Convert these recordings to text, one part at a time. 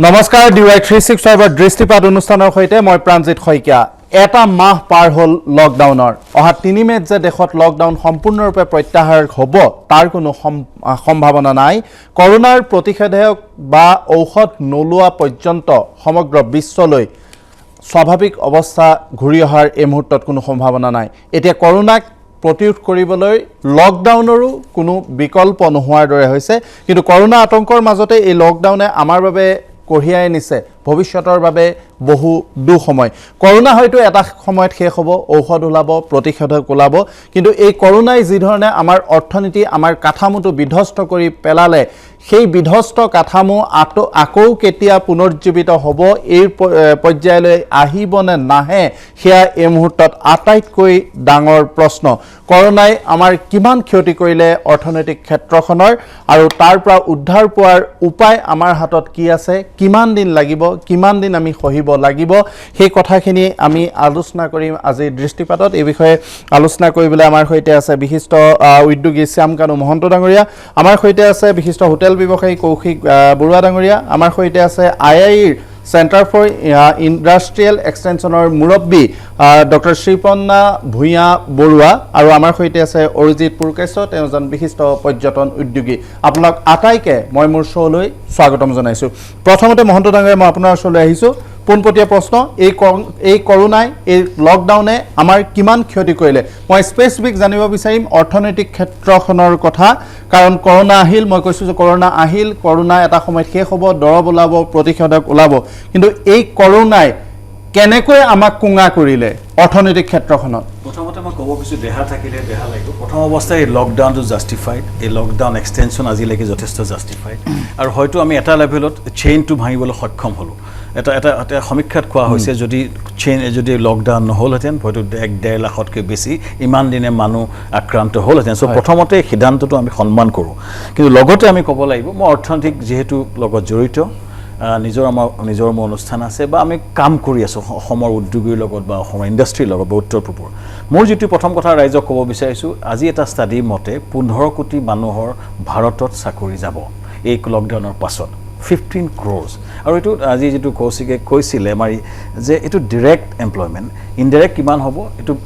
নমস্কাৰ DY 365 দৃষ্টিপাত অনুষ্ঠানৰ সৈতে মই প্ৰাঞ্জিত শইকীয়া এটা মাহ পাৰ হল লকডাউনৰ অহা 3 মেত যে দেশত লকডাউন সম্পূৰ্ণৰূপে প্ৰত্যাহাৰ হ'ব তাৰ কোনো সম্ভাৱনা নাই কৰোনাৰ প্ৰতিষেধক বা ঔষধ নলোৱা পৰ্যন্ত সমগ্ৰ বিশ্বলৈ স্বাভাৱিক অৱস্থা ঘূৰি অহাৰ এই মুহূৰ্তত কোনো সম্ভাৱনা নাই এতিয়া কৰোনাক প্ৰতিৰোধ কৰিবলৈ লকডাউনৰো কোনো বিকল্প নোহোৱাৰ দৰে হৈছে কিন্তু কৰোনা আতংকৰ মাজতে এই লকডাউনে আমাৰ বাবে কঢ়িয়াই নিছে ভৱিষ্যতৰ বাবে বহু দুসময় কৰোনা হয়তো এটা সময়ত শেষ হ'ব ঔষধ ওলাব প্ৰতিষেধক ওলাব কিন্তু এই কৰোনাই যি ধৰণে আমাৰ অৰ্থনীতি আমাৰ কাঠামোটো বিধ্বস্ত কৰি পেলালে সেই বিধ্বস্ত কাঠামো আকৌ কেতিয়া পুনৰুজ্জীৱিত হ'ব এই পৰ্যায়লৈ আহিব নে নাহে সেয়া এই মুহূৰ্তত আটাইতকৈ ডাঙৰ প্ৰশ্ন কৰোনাই আমাৰ কিমান ক্ষতি কৰিলে অৰ্থনৈতিক ক্ষেত্ৰখনৰ আৰু তাৰ পৰা উদ্ধাৰ পোৱাৰ উপায় আমাৰ হাতত কি আছে কিমান দিন লাগিব কিমান দিন আমি সহিব লাগিব সেই কথাখিনি আমি আলোচনা কৰিম আজি দৃষ্টিপাতত এই বিষয়ে আলোচনা কৰিবলৈ আমাৰ সৈতে আছে বিশিষ্ট উদ্যোগী শ্যামকানু মহন্ত ডাঙৰীয়া আমাৰ সৈতে আছে বিশিষ্ট হোটেল ব্যৱসায়ী কৌশিক বৰুৱা ডাঙৰীয়া আমাৰ সৈতে আছে IIR Center for Industrial Extensionৰ মুৰব্বী ডক্টৰ শ্ৰীপন্না ভূঞা বৰুৱা আৰু আমাৰ সৈতে আছে অৰিজিত পুৰকাশ্য তেওঁজন বিশিষ্ট পৰ্যটন উদ্যোগী আপোনাক আটাইকে মই মোৰ শ্ব'লৈ স্বাগতম জনাইছো প্ৰথমতে মহন্ত ডাঙৰীয়া মই আপোনাৰ ওচৰলৈ আহিছো পোনপটীয়া প্ৰশ্ন এই কৰোনাই এই লকডাউনে আমাৰ কিমান ক্ষতি কৰিলে মই স্পেচিফিক জানিব বিচাৰিম অৰ্থনৈতিক ক্ষেত্ৰখনৰ কথা কাৰণ কৰোনা আহিল মই কৈছো যে কৰোনা আহিল কৰোনা এটা সময়ত শেষ হ'ব দৰব ওলাব প্ৰতিষেধক ওলাব কিন্তু এই কৰোনাই কেনেকৈ আমাক কুঙা কৰিলে অৰ্থনৈতিক ক্ষেত্ৰখনত প্ৰথমতে মই ক'ব খুজিছোঁ দেহা থাকিলে দেহা লাগিব প্ৰথম অৱস্থাত এই লকডাউনটো জাষ্টিফাইড এই লকডাউন এক্সটেনশ্যন আজিলৈকে যথেষ্ট জাষ্টিফাইড আৰু হয়তো আমি এটা লেভেলত চেইনটো ভাঙিবলৈ সক্ষম হ'লোঁ এটা সমীক্ষাত কোৱা হৈছে যদি লকডাউন নহ'লহেঁতেন হয়তো 1.5 লাখতকৈ বেছি ইমান দিনে মানুহ আক্ৰান্ত হ'লহেঁতেন চ' প্ৰথমতে সিদ্ধান্তটো আমি সন্মান কৰোঁ কিন্তু লগতে আমি ক'ব লাগিব মই অৰ্থনৈতিক যিহেতু লগত জড়িত নিজৰ মোৰ অনুষ্ঠান আছে বা আমি কাম কৰি আছোঁ অসমৰ উদ্যোগীৰ লগত বা অসমৰ ইণ্ডাষ্ট্ৰীৰ লগত বা উত্তৰ পূবৰ মোৰ যিটো প্ৰথম কথা ৰাইজক ক'ব বিচাৰিছোঁ আজি এটা ষ্টাডি মতে 15 কোটি মানুহৰ ভাৰতত চাকৰি যাব এই লকডাউনৰ পাছত 15 crores আৰু এইটো আজি যিটো কৌশিকে কৈছিলে আমাৰ যে এইটো ডাইৰেক্ট এমপ্লয়মেণ্ট ইনডাইৰেক্ট কিমান হ'ব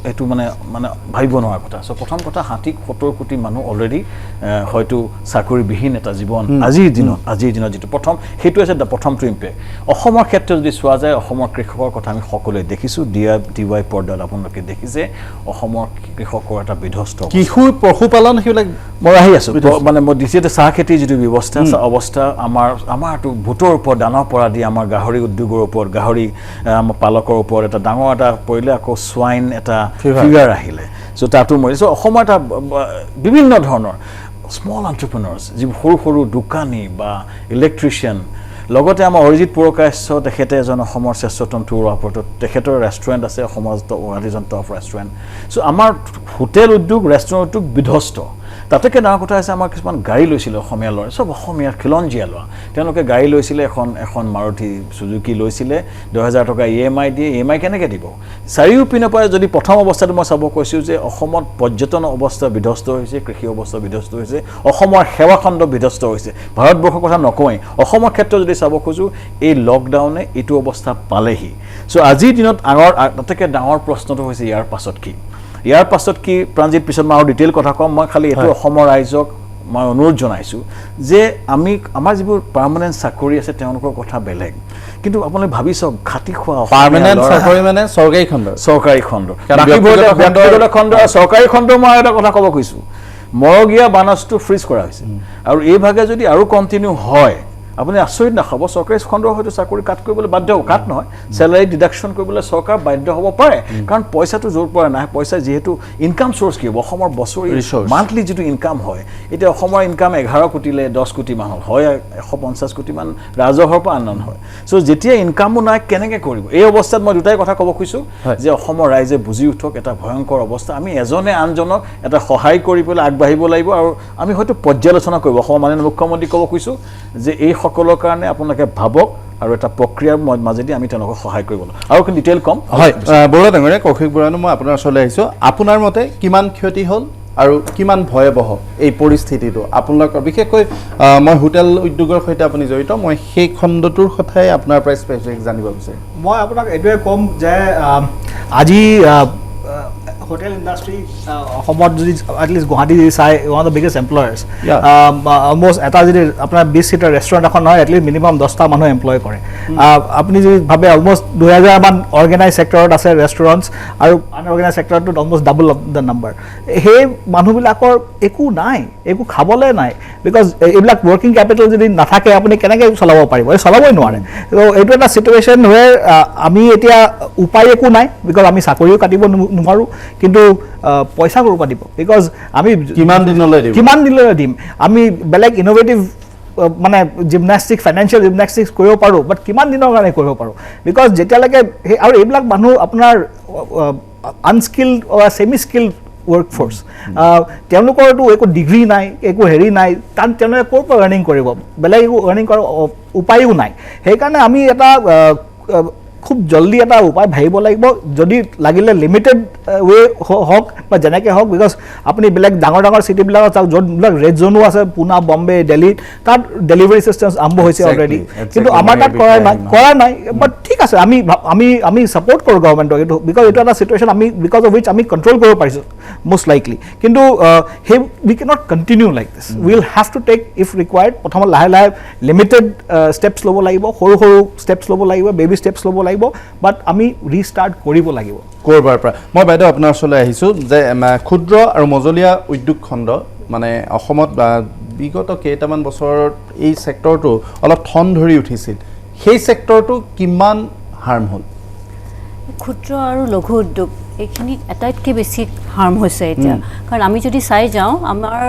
এইটো মানে ভাবিব নোৱাৰা কথা চ' প্ৰথম কথা 70 কোটি মানুহ অলৰেডি হয়তো চাকৰিবিহীন এটা জীৱন আজিৰ দিনত যিটো প্ৰথম সেইটো আছে প্ৰথমটো ইম্পেক্ট অসমৰ ক্ষেত্ৰত যদি চোৱা যায় অসমৰ কৃষকৰ কথা আমি সকলোৱে দেখিছোঁ DY পৰ্দাত আপোনালোকে দেখিছে অসমৰ কৃষকৰ এটা বিধ্বস্ত কিশু পশুপালন সেইবিলাক মই আহি আছোঁ মানে মই দ্বিতীয়তে চাহ খেতিৰ যিটো অৱস্থা আমাৰটো ভোটৰ ওপৰত দানৰ পৰা দি আমাৰ গাহৰি উদ্যোগৰ ওপৰত গাহৰি আমাৰ পালকৰ ওপৰত এটা ডাঙৰ এটা পৰিলে আকৌ সোৱাইন এটা ফিগাৰ আহিলে চ' তাতো মৰিছে অসমৰ এটা বিভিন্ন ধৰণৰ স্মল এণ্টাৰপ্ৰেনাৰ্ছ যিবোৰ সৰু দোকানী বা ইলেক্ট্ৰিচিয়ান লগতে আমাৰ অৰিজিত পুৰকাশ্য তেখেতে এজন অসমৰ শ্ৰেষ্ঠতম টুৰ অপাৰেটৰ তেখেতৰ ৰেষ্টুৰেণ্ট আছে অসমৰ এজন টপ ৰেষ্টুৰেণ্ট চ' আমাৰ হোটেল উদ্যোগ ৰেষ্টুৰেণ্ট উদ্যোগ বিধ্বস্ত তাতকৈ ডাঙৰ কথা হৈছে আমাৰ কিছুমান গাড়ী লৈছিলে অসমীয়া ল'ৰাই চব অসমীয়াৰ খিলঞ্জীয়া লোৱা তেওঁলোকে গাড়ী লৈছিলে এখন মাৰুতি সুজুকি লৈছিলে 10,000 টকা EMI দিয়ে EMI কেনেকৈ দিব চাৰিওপিনৰ পৰা যদি প্ৰথম অৱস্থাটো মই চাব কৈছোঁ যে অসমত পৰ্যটন অৱস্থা বিধ্বস্ত হৈছে কৃষি অৱস্থা বিধ্বস্ত হৈছে অসমৰ সেৱাখণ্ড বিধ্বস্ত হৈছে ভাৰতবৰ্ষৰ কথা নকওঁৱেই অসমৰ ক্ষেত্ৰত যদি চাব খোজোঁ এই লকডাউনে এইটো অৱস্থা পালেহি চ' আজিৰ দিনত তাতকৈ ডাঙৰ প্ৰশ্নটো হৈছে ইয়াৰ পাছত কি প্ৰাঞ্জিত পিছত মই আৰু ডিটেইল কথা ক'ম মই খালি এইটো অসমৰ ৰাইজক মই অনুৰোধ জনাইছোঁ যে আমাৰ যিবোৰ পাৰ্মানেণ্ট চাকৰি আছে তেওঁলোকৰ কথা বেলেগ কিন্তু আপোনালোকে ভাবি চাওক খাটি খোৱা পাৰ্মানেণ্ট চাকৰি মানে চৰকাৰী খণ্ড চৰকাৰী খণ্ড মই এটা কথা ক'ব খুজিছোঁ মৰগীয়া বানাছটো ফ্ৰিজ কৰা হৈছে আৰু এই ভাগে যদি আৰু কণ্টিনিউ হয় আপুনি আচৰিত নাখাব চৰকাৰী খণ্ডৰ হয়তো চাকৰি কাট কৰিবলৈ বাধ্য হ'ব কাট নহয় চেলাৰী ডিডাকশ্যন কৰিবলৈ চৰকাৰ বাধ্য হ'ব পাৰে কাৰণ পইচাটো য'ৰ পৰা নাহে পইচা যিহেতু ইনকাম চ'ৰ্চ কি হ'ব অসমৰ বছৰি মান্থলি যিটো ইনকাম হয় এতিয়া অসমৰ ইনকাম 11 কোটিলে 10 কোটি মান হয় 150 কোটি মান ৰাজহৰ পৰা আনন্দ হয় চ' যেতিয়া ইনকামো নাই কেনেকৈ কৰিব এই অৱস্থাত মই দুটাই কথা ক'ব খুজিছোঁ যে অসমৰ ৰাইজে বুজি উঠক এটা ভয়ংকৰ অৱস্থা আমি এজনে আনজনক এটা সহায় কৰিবলৈ আগবাঢ়িব লাগিব আৰু আমি হয়তো পৰ্যালোচনা কৰিব অসমৰ মাননীয় মুখ্যমন্ত্ৰী ক'ব খুজিছোঁ যে এই সকলৰ কাৰণে আপোনালোকে ভাবক আৰু এটা প্ৰক্ৰিয়াৰ মাজেদি আমি তেওঁলোকক সহায় কৰিব আৰু ডিটেইল কম হয় বৰুৱা ডাঙৰীয়া কৌশিক বৰুৱানো মই আপোনাৰ ওচৰলৈ আহিছোঁ আপোনাৰ মতে কিমান ক্ষতি হ'ল আৰু কিমান ভয়াবহ এই পৰিস্থিতিটো আপোনালোকৰ বিশেষকৈ মই হোটেল উদ্যোগৰ সৈতে আপুনি জড়িত মই সেই খণ্ডটোৰ কথাই আপোনাৰ পৰা স্পেচিফিক জানিব বিচাৰিম মই আপোনাক এইটোৱে ক'ম যে আজি হোটেল ইণ্ডাষ্ট্ৰী অসমত যদি এটলিষ্ট গুৱাহাটী যদি চাই one of the biggest employers almost এটা যদি আপোনাৰ 20 চিটাৰ ৰেষ্টুৰেণ্ট এখন নহয় এটলিষ্ট মিনিমাম 10টা মানুহ এমপ্লয় কৰে আপুনি যদি ভাবে অলমষ্ট 2000 মান অৰ্গেনাইজ ছেক্টৰত আছে ৰেষ্টুৰেণ্টছ আৰু আনঅৰ্গেনাইজ ছেক্টৰটোত almost double of the number সেই মানুহবিলাকৰ একো নাই একো খাবলৈ নাই বিকজ এইবিলাক ৱৰ্কিং কেপিটেল যদি নাথাকে আপুনি কেনেকৈ চলাব পাৰিব এই চলাবই নোৱাৰে তো এইটো এটা চিটুৱেশ্যন ৱেৰ আমি এতিয়া উপায় একো নাই বিকজ আমি চাকৰিও কাটিব নোৱাৰোঁ কিন্তু পইচা ক'ৰ পৰা দিব বিকজ আমি কিমান দিনলৈ দিম আমি বেলেগ ইনোভেটিভ মানে জিমনাষ্টিক ফাইনেন্সিয়েল জিমনাষ্টিক্স কৰিব পাৰোঁ বাট কিমান দিনৰ কাৰণে কৰিব পাৰোঁ বিকজ যেতিয়ালৈকে আৰু এইবিলাক মানুহ আপোনাৰ আনস্কিল্ড ছেমি স্কিল্ড ৱৰ্কফ'ৰ্চ তেওঁলোকৰতো একো ডিগ্ৰী নাই একো হেৰি নাই কাৰণ তেওঁলোকে ক'ৰ পৰা আৰ্নিং কৰিব বেলেগ একো আৰ্নিং কৰাৰ উপায়ো নাই সেইকাৰণে আমি এটা খুব জলদি এটা উপায় ভাবিব লাগিব যদি লাগিলে লিমিটেড ৱে হওক বা যেনেকৈ হওক বিকজ আপুনি বেলেগ ডাঙৰ চিটিবিলাকত চাওক য'তবিলাক ৰেড জ'নো আছে পুনা বম্বে দিল্লী তাত ডেলিভাৰী চিষ্টেমছ আৰম্ভ হৈছে অলৰেডি কিন্তু আমাৰ তাত কৰা নাই বাট ঠিক আছে আমি ছাপৰ্ট কৰোঁ গভৰ্ণমেণ্টক এইটো বিকজ এইটো এটা চিটুৱেশ্যন আমি বিকজ অফ উইচ আমি কণ্ট্ৰল কৰিব পাৰিছোঁ most likely কিন্তু সেই we cannot continue like this we'll have to take if required প্ৰথমে লাহে limited steps ল'ব লাগিব সৰু steps ল'ব লাগিব baby steps ল'ব লাগিব but আমি ৰিষ্টাৰ্ট কৰিব লাগিব কৰবাৰ পৰা মই বাইদেউ আপোনাৰ ওচৰলৈ আহিছোঁ যে ক্ষুদ্ৰ আৰু মজলীয়া উদ্যোগ খণ্ড মানে অসমত বিগত কেইটামান বছৰত এই ছেক্টৰটো অলপ ঠন ধৰি উঠিছিল সেই ছেক্টৰটো কিমান হাৰ্ম হ'ল ক্ষুদ্ৰ আৰু লঘু উদ্যোগ এইখিনি এটাইতকৈ বেছি হাৰ্ম হৈছে এতিয়া কাৰণ আমি যদি চাই যাওঁ আমাৰ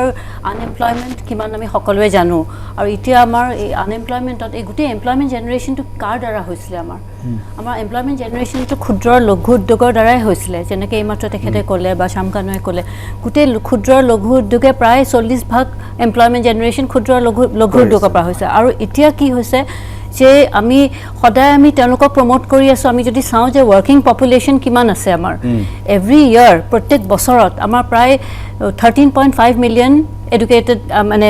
আনএমপ্লয়মেণ্ট কিমান আমি সকলোৱে জানো আৰু এতিয়া আমাৰ এই আনএমপ্লয়মেণ্টত এই গোটেই এমপ্লয়মেণ্ট জেনেৰেশ্যনটো কাৰ দ্বাৰা হৈছিলে আমাৰ এমপ্লয়মেণ্ট জেনেৰেশ্যনটো ক্ষুদ্ৰ লঘু উদ্যোগৰ দ্বাৰাই হৈছিলে যেনেকৈ এইমাত্ৰ তেখেতে ক'লে বা শ্যাম কানুৱে ক'লে গোটেই ক্ষুদ্ৰ লঘু উদ্যোগে প্ৰায় 40% এমপ্লয়মেণ্ট জেনেৰেশ্যন ক্ষুদ্ৰ লঘু উদ্যোগৰ পৰা হৈছে আৰু এতিয়া কি হৈছে যে আমি সদায় আমি তেওঁলোকক প্ৰমোট কৰি আছোঁ আমি যদি চাওঁ যে ৱৰ্কিং পপুলেশ্যন কিমান আছে আমাৰ এভৰি ইয়াৰ প্ৰত্যেক বছৰত আমাৰ প্ৰায় 13.5 মিলিয়ন এডুকেটেড মানে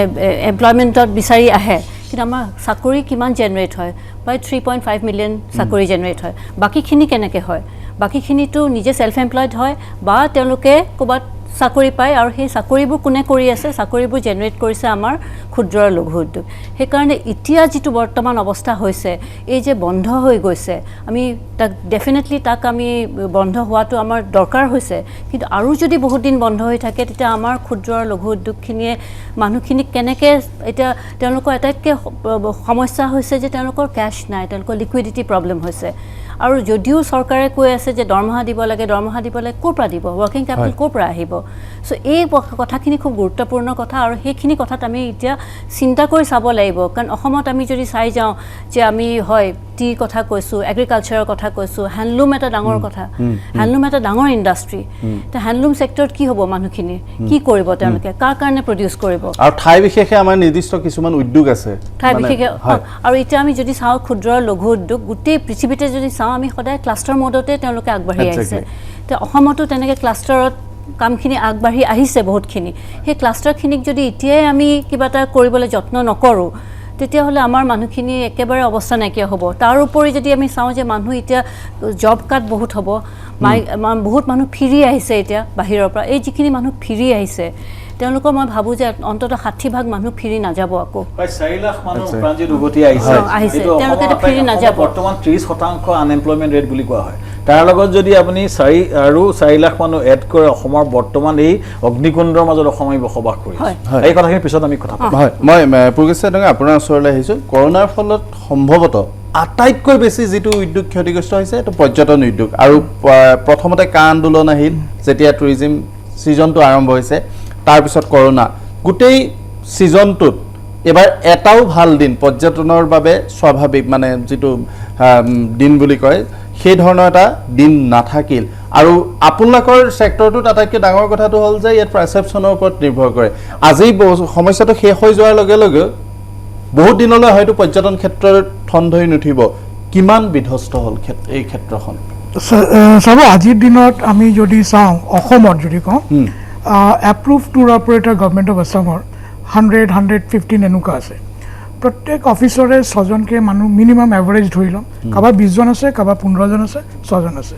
এমপ্লয়মেণ্টত বিচাৰি আহে কিন্তু আমাৰ চাকৰি কিমান জেনেৰেট হয় প্ৰায় 3.5 মিলিয়ন চাকৰি জেনেৰেট হয় বাকীখিনি কেনেকৈ হয় বাকীখিনিতো নিজে ছেল্ফ এমপ্লয়ড হয় বা তেওঁলোকে ক'ৰবাত চাকৰি পায় আৰু সেই চাকৰিবোৰ কোনে কৰি আছে চাকৰিবোৰ জেনেৰেট কৰিছে আমাৰ ক্ষুদ্ৰ আৰু লঘু উদ্যোগ সেইকাৰণে এতিয়া যিটো বৰ্তমান অৱস্থা হৈছে এই যে বন্ধ হৈ গৈছে আমি তাক ডেফিনেটলি তাক আমি বন্ধ হোৱাটো আমাৰ দৰকাৰ হৈছে কিন্তু আৰু যদি বহুত দিন বন্ধ হৈ থাকে তেতিয়া আমাৰ ক্ষুদ্ৰ আৰু লঘু উদ্যোগখিনিয়ে মানুহখিনিক কেনেকৈ এতিয়া তেওঁলোকৰ আটাইতকৈ সমস্যা হৈছে যে তেওঁলোকৰ কেছ নাই তেওঁলোকৰ লিকুইডিটি প্ৰব্লেম হৈছে আৰু যদিও চৰকাৰে কৈ আছে যে দৰমহা দিব লাগে ক'ৰ পৰা দিব ৱৰ্কিং কেপিটেল ক'ৰ পৰা আহিব চ' এই কথাখিনি খুব গুৰুত্বপূৰ্ণ কথা আৰু সেইখিনি কথাত আমি এতিয়া চিন্তা কৰি চাব লাগিব কাৰণ অসমত আমি যদি চাই যাওঁ যে আমি হয় টিৰ কথা কৈছোঁ এগ্ৰিকালচাৰৰ কথা কৈছোঁ হেণ্ডলুম এটা ডাঙৰ কথা হেণ্ডলুম এটা ডাঙৰ ইণ্ডাষ্ট্ৰী তো হেণ্ডলুম ছেক্টৰত কি হ'ব মানুহখিনি কি কৰিব তেওঁলোকে কাৰ কাৰণে প্ৰডিউচ কৰিব আৰু ঠাই বিশেষে আমাৰ নিৰ্দিষ্ট কিছুমান উদ্যোগ আছে ঠাই বিশেষে আৰু এতিয়া আমি যদি চাওঁ ক্ষুদ্ৰ লঘু উদ্যোগ গোটেই পৃথিৱীতে যদি চাওঁ আমি সদায় ক্লাষ্টাৰ মডতে তেওঁলোকে আগবাঢ়ি আহিছে তো অসমতো তেনেকৈ ক্লাষ্টাৰত কামখিনি আগবাঢ়ি আহিছে বহুতখিনি সেই ক্লাষ্টাৰখিনিক যদি এতিয়াই আমি কিবা এটা কৰিবলৈ যত্ন নকৰোঁ তেতিয়াহ'লে আমাৰ মানুহখিনি একেবাৰে অৱস্থা নাইকিয়া হ'ব তাৰ উপৰি যদি আমি চাওঁ যে মানুহ এতিয়া জব কাট বহুত হ'ব বহুত মানুহ ফিৰি আহিছে এতিয়া বাহিৰৰ পৰা এই যিখিনি মানুহ ফিৰি আহিছে তেওঁলোকৰ মই ভাবোঁ যে অন্ততঃ 60% মানুহ ফিৰি নাযাব আকৌ প্ৰায় 4 লাখ মানুহ প্ৰাঞ্জিত উভতি আহিছে তেওঁলোকে ফিৰি নাযাব বৰ্তমান 30% আনএমপ্লয়মেণ্ট ৰেট বুলি কোৱা হয় তাৰ লগত যদি আপুনি 4 লাখ মানুহ এড কৰে অসমৰ বৰ্তমান এই অগ্নিকুণ্ডৰ মাজত অসমে বসবাস কৰিছে এই কথাখিনি পিছত আমি কথা পাতিম হয় মই পুৰগেশ্বৰ ডাঙৰীয়া আপোনাৰ ওচৰলৈ আহিছোঁ কৰোনাৰ ফলত সম্ভৱতঃ আটাইতকৈ বেছি যিটো উদ্যোগ ক্ষতিগ্ৰস্ত হৈছে এইটো পৰ্যটন উদ্যোগ আৰু প্ৰথমতে কা আন্দোলন আহিল যেতিয়া টুৰিজিম ছিজনটো আৰম্ভ হৈছে তাৰপিছত কৰোনা গোটেই ছিজনটোত এবাৰ এটাও ভাল দিন পৰ্যটনৰ বাবে স্বাভাৱিক মানে যিটো দিন বুলি কয় সেই ধৰণৰ এটা দিন নাথাকিল আৰু আপোনালোকৰ ছেক্টৰটোত আটাইতকৈ ডাঙৰ কথাটো হ'ল যে ইয়াত পাৰচেপশ্যনৰ ওপৰত নিৰ্ভৰ কৰে আজি সমস্যাটো শেষ হৈ যোৱাৰ লগে লগে বহুত দিনলৈ হয়তো পৰ্যটন ক্ষেত্ৰত ঠন ধৰি নুঠিব কিমান বিধ্বস্ত হ'ল এই ক্ষেত্ৰখন চাব আজিৰ দিনত আমি যদি চাওঁ অসমত যদি কওঁ approve tour operator government of আছামৰ 100-115 এনেকুৱা আছে প্ৰত্যেক অফিচৰে 6জনকে মানুহ মিনিমাম এভাৰেজ ধৰি ল'ম কাৰোবাৰ 20জন আছে কাৰোবাৰ 15জন আছে 6জন আছে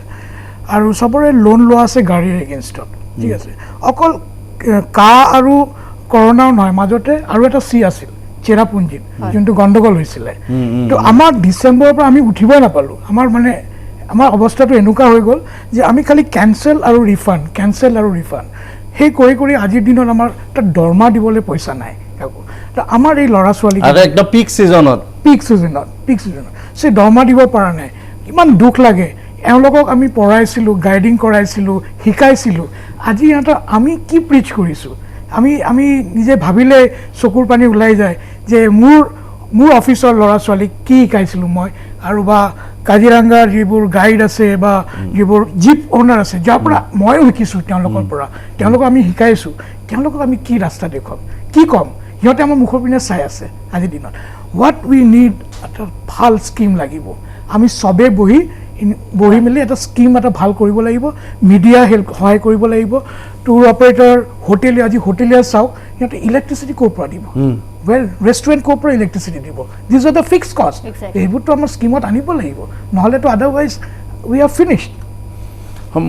আৰু সবৰে লোন লোৱা আছে গাড়ীৰ এগেইনষ্টত ঠিক আছে অকল কা আৰু কৰোনাও নহয় মাজতে আৰু এটা চি আছিল চেৰাপুঞ্জীত যোনটো গণ্ডগোল হৈছিলে তো আমাৰ ডিচেম্বৰৰ পৰা আমি উঠিবই নাপালোঁ আমাৰ অৱস্থাটো এনেকুৱা হৈ গ'ল যে আমি খালি কেনচেল আৰু ৰিফাণ্ড সেই কৰি আজিৰ দিনত আমাৰ এটা দৰমহা দিবলৈ পইচা নাই তো আমাৰ এই ল'ৰা ছোৱালী একদম পিক ছিজনত সেই দৰমহা দিব পৰা নাই ইমান দুখ লাগে এওঁলোকক আমি পঢ়াইছিলোঁ গাইডিং কৰাইছিলোঁ শিকাইছিলোঁ আজি ইহঁতৰ আমি কি প্ৰিচ কৰিছোঁ আমি নিজে ভাবিলে চকুৰ পানী ওলাই যায় যে মোৰ অফিচৰ ল'ৰা ছোৱালীক কি শিকাইছিলোঁ মই আৰু বা কাজিৰঙাৰ যিবোৰ গাইড আছে বা যিবোৰ জীপ অ'নাৰ আছে যাৰ পৰা ময়ো শিকিছোঁ তেওঁলোকৰ পৰা তেওঁলোকক আমি শিকাইছোঁ তেওঁলোকক আমি কি ৰাস্তা দেখুৱাম কি ক'ম সিহঁতে আমাৰ মুখৰ পিনে চাই আছে আজিৰ দিনত হোৱাট উই নিড এটা ভাল স্কিম লাগিব আমি চবে বহি মেলি এটা স্কিম এটা ভাল কৰিব লাগিব মিডিয়া সহায় কৰিব লাগিব টুৰ অপাৰেটৰ হোটেলিয়াৰ চাওক সিহঁতে ইলেক্ট্ৰিচিটি ক'ৰ পৰা দিব ৰেষ্টুৰেণ্ট ক'ৰ পৰা ইলেক্ট্ৰিচিটি দিব দিছ আৰ দ্য ফিক্স কষ্ট এইবোৰতো আমাৰ স্কিমত আনিব লাগিব নহ'লেতো আদাৰৱাইজ উই আৰ ফিনিছড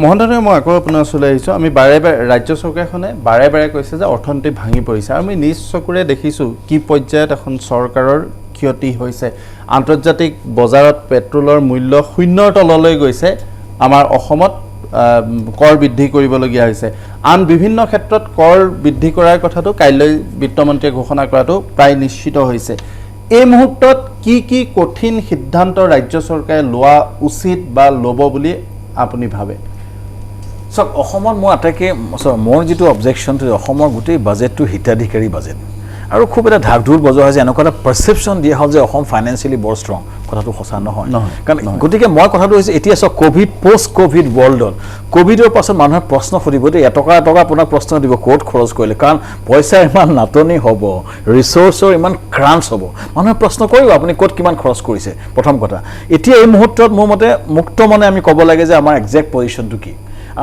মহোদয় মই আকৌ আপোনাৰ ওচৰলৈ আহিছোঁ আমি বাৰে ৰাজ্য চৰকাৰখনে বাৰে কৈছে যে অৰ্থনীতি ভাঙি পৰিছে আৰু আমি নিজ চকুৰে দেখিছোঁ কি পৰ্যায়ত এখন চৰকাৰৰ ক্ষতি হৈছে আন্তৰ্জাতিক বজাৰত পেট্ৰলৰ মূল্য শূন্যৰ তললৈ গৈছে আমাৰ অসমত কৰ বৃদ্ধি কৰিবলগীয়া হৈছে আন বিভিন্ন ক্ষেত্ৰত কৰ বৃদ্ধি কৰাৰ কথাটো কাইলৈ বিত্তমন্ত্ৰীয়ে ঘোষণা কৰাটো প্ৰায় নিশ্চিত হৈছে এই মুহূৰ্তত কি কঠিন সিদ্ধান্ত ৰাজ্য চৰকাৰে লোৱা উচিত বা ল'ব বুলি আপুনি ভাবে চাওক অসমত মই আটাইকে মোৰ যিটো অবজেকশ্যনটো অসমৰ গোটেই বাজেটটো হিতাধিকাৰী বাজেট আৰু খুব এটা ঢাকঢোল বজোৱা হয় যে এনেকুৱা এটা পাৰচেপশ্যন দিয়া হ'ল যে অসম ফাইনেন্সিয়েলি বৰ ষ্ট্ৰং কথাটো সঁচা নহয় কাৰণ গতিকে মই কথাটো হৈছে এতিয়া চাওক পষ্ট ক'ভিড ৱৰ্ল্ডত ক'ভিডৰ পাছত মানুহে প্ৰশ্ন সুধিব দেই এটকা আপোনাক প্ৰশ্ন দিব ক'ত খৰচ কৰিলে কাৰণ পইচাৰ ইমান নাটনি হ'ব ৰিচোৰ্চৰ ইমান ক্ৰাঞ্চ হ'ব মানুহে প্ৰশ্ন কৰিব আপুনি ক'ত কিমান খৰচ কৰিছে প্ৰথম কথা এতিয়া এই মুহূৰ্তত মোৰ মতে মুক্ত মনে আমি ক'ব লাগে যে আমাৰ একজেক্ট পজিশ্যনটো কি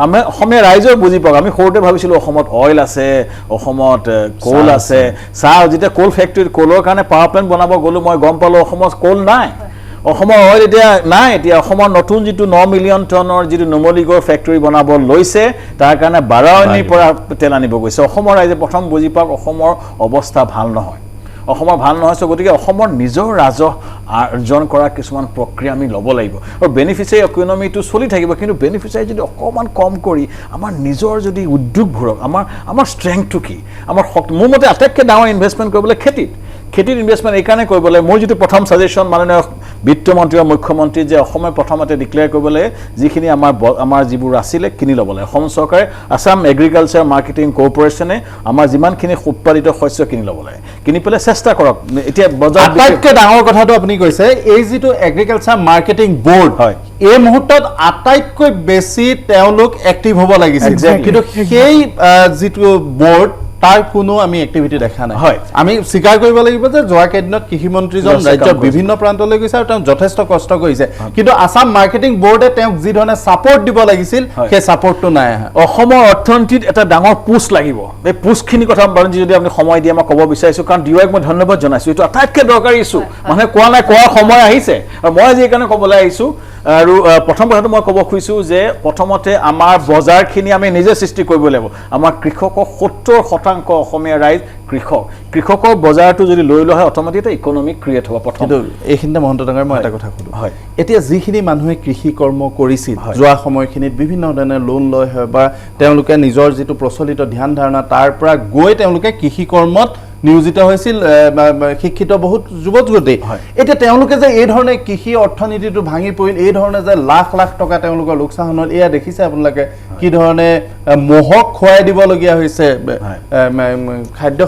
আমি অসমীয়া ৰাইজৰ বুজি পাওক আমি সৰুতে ভাবিছিলোঁ অসমত অইল আছে অসমত কোল আছে চাহ যেতিয়া কোল ফেক্টৰীত কোলৰ কাৰণে পাৱাৰ প্লেণ্ট বনাব গ'লোঁ মই গম পালোঁ অসমত কোল নাই অসমৰ অইল এতিয়া নাই এতিয়া অসমৰ নতুন যিটো 9 মিলিয়ন টনৰ যিটো নুমলীগড় ফেক্টৰী বনাব লৈছে তাৰ কাৰণে বাৰাৱনীৰ পৰা তেল আনিব গৈছে অসমৰ ৰাইজে প্ৰথম বুজি পাওক অসমৰ অৱস্থা ভাল নহয় গতিকে অসমৰ নিজৰ ৰাজহ আৰ্জন কৰা কিছুমান প্ৰক্ৰিয়া আমি ল'ব লাগিব আৰু বেনিফিচিয়াৰী ইকনমিটো চলি থাকিব কিন্তু বেনিফিচিয়াৰী যদি অকণমান কম কৰি আমাৰ নিজৰ যদি উদ্যোগবোৰক আমাৰ ষ্ট্ৰেংথটো কি আমাৰ মোৰ মতে আটাইতকৈ ডাঙৰ ইনভেষ্টমেণ্ট কৰিবলৈ খেতিত ইনভেষ্টমেণ্ট এইকাৰণে কৰিব লাগে মোৰ যিটো প্ৰথম ছাজেশ্যন মাননীয় বিত্তমন্ত্ৰী আৰু মুখ্যমন্ত্ৰী যে অসমে প্ৰথমতে ডিক্লেয়াৰ কৰিব লাগে যিখিনি আমাৰ যিবোৰ আছিলে কিনি ল'ব লাগে অসম চৰকাৰে আছাম এগ্ৰিকালচাৰ মাৰ্কেটিং কৰ্পৰেশ্যনে আমাৰ যিমানখিনি উৎপাদিত শস্য কিনি ল'ব লাগে কিনি পেলাই চেষ্টা কৰক এতিয়া বজাৰ আটাইতকৈ ডাঙৰ কথাটো আপুনি কৈছে এই যিটো এগ্ৰিকালচাৰ মাৰ্কেটিং বোৰ্ড হয় এই মুহূৰ্তত আটাইতকৈ বেছি তেওঁলোক এক্টিভ হ'ব লাগিছিল কিন্তু সেই যিটো বোৰ্ড তাৰ কোনো আমি এক্টিভিটি দেখা নাই হয় আমি স্বীকাৰ কৰিব লাগিব যে যোৱা কেইদিনত কৃষিমন্ত্ৰীজন ৰাজ্যৰ বিভিন্ন প্ৰান্তলৈ গৈছে আৰু তেওঁ যথেষ্ট কষ্ট কৰিছে কিন্তু আসাম মাৰ্কেটিং বোৰ্ডে তেওঁক যি ধৰণে ছাপোৰ্ট দিব লাগিছিল সেই ছাপোৰ্টটো নাই অসমৰ অৰ্থনীতিত এটা ডাঙৰ পুষ্ট লাগিব এই পুষ্টখিনি কথা বাৰু যদি আপুনি সময় দিয়ে মই ক'ব বিচাৰিছোঁ কাৰণ ডিৱাইক মই ধন্যবাদ জনাইছোঁ এইটো আটাইতকৈ দৰকাৰী ইছ্যু মানুহে কোৱা নাই কোৱাৰ সময় আহিছে আৰু মই আজি এইকাৰণে ক'বলৈ আহিছোঁ আৰু প্ৰথম কথাটো মই ক'ব খুজিছোঁ যে প্ৰথমতে আমাৰ বজাৰখিনি আমি নিজে সৃষ্টি কৰিব লাগিব আমাৰ কৃষকৰ 70% অসমীয়া ৰাইজ কৃষকৰ বজাৰটো যদি লৈ লোৱা হয় অট'মেটিক এটা ইকনমিক ক্ৰিয়েট হ'ব প্ৰথম এইখিনিতে মহন্ত ডাঙৰ মই এটা কথা সুধোঁ হয় এতিয়া যিখিনি মানুহে কৃষি কৰ্ম কৰিছিল যোৱা সময়খিনিত বিভিন্ন ধৰণে লোন লৈ হয় বা তেওঁলোকে নিজৰ যিটো প্ৰচলিত ধ্যান ধাৰণা তাৰ পৰা গৈ তেওঁলোকে কৃষি কৰ্মত নিয়োজিত হৈছিল শিক্ষিত বহুত যুৱক যুৱতী এতিয়া তেওঁলোকে যে এই ধৰণে কৃষি অৰ্থনীতিটো ভাঙি পৰিল এই ধৰণে যে লাখ টকা তেওঁলোকৰ লোকচান হ'ল এয়া দেখিছে আপোনালোকে কি ধৰণে মহক খুৱাই দিবলগীয়া হৈছে খাদ্য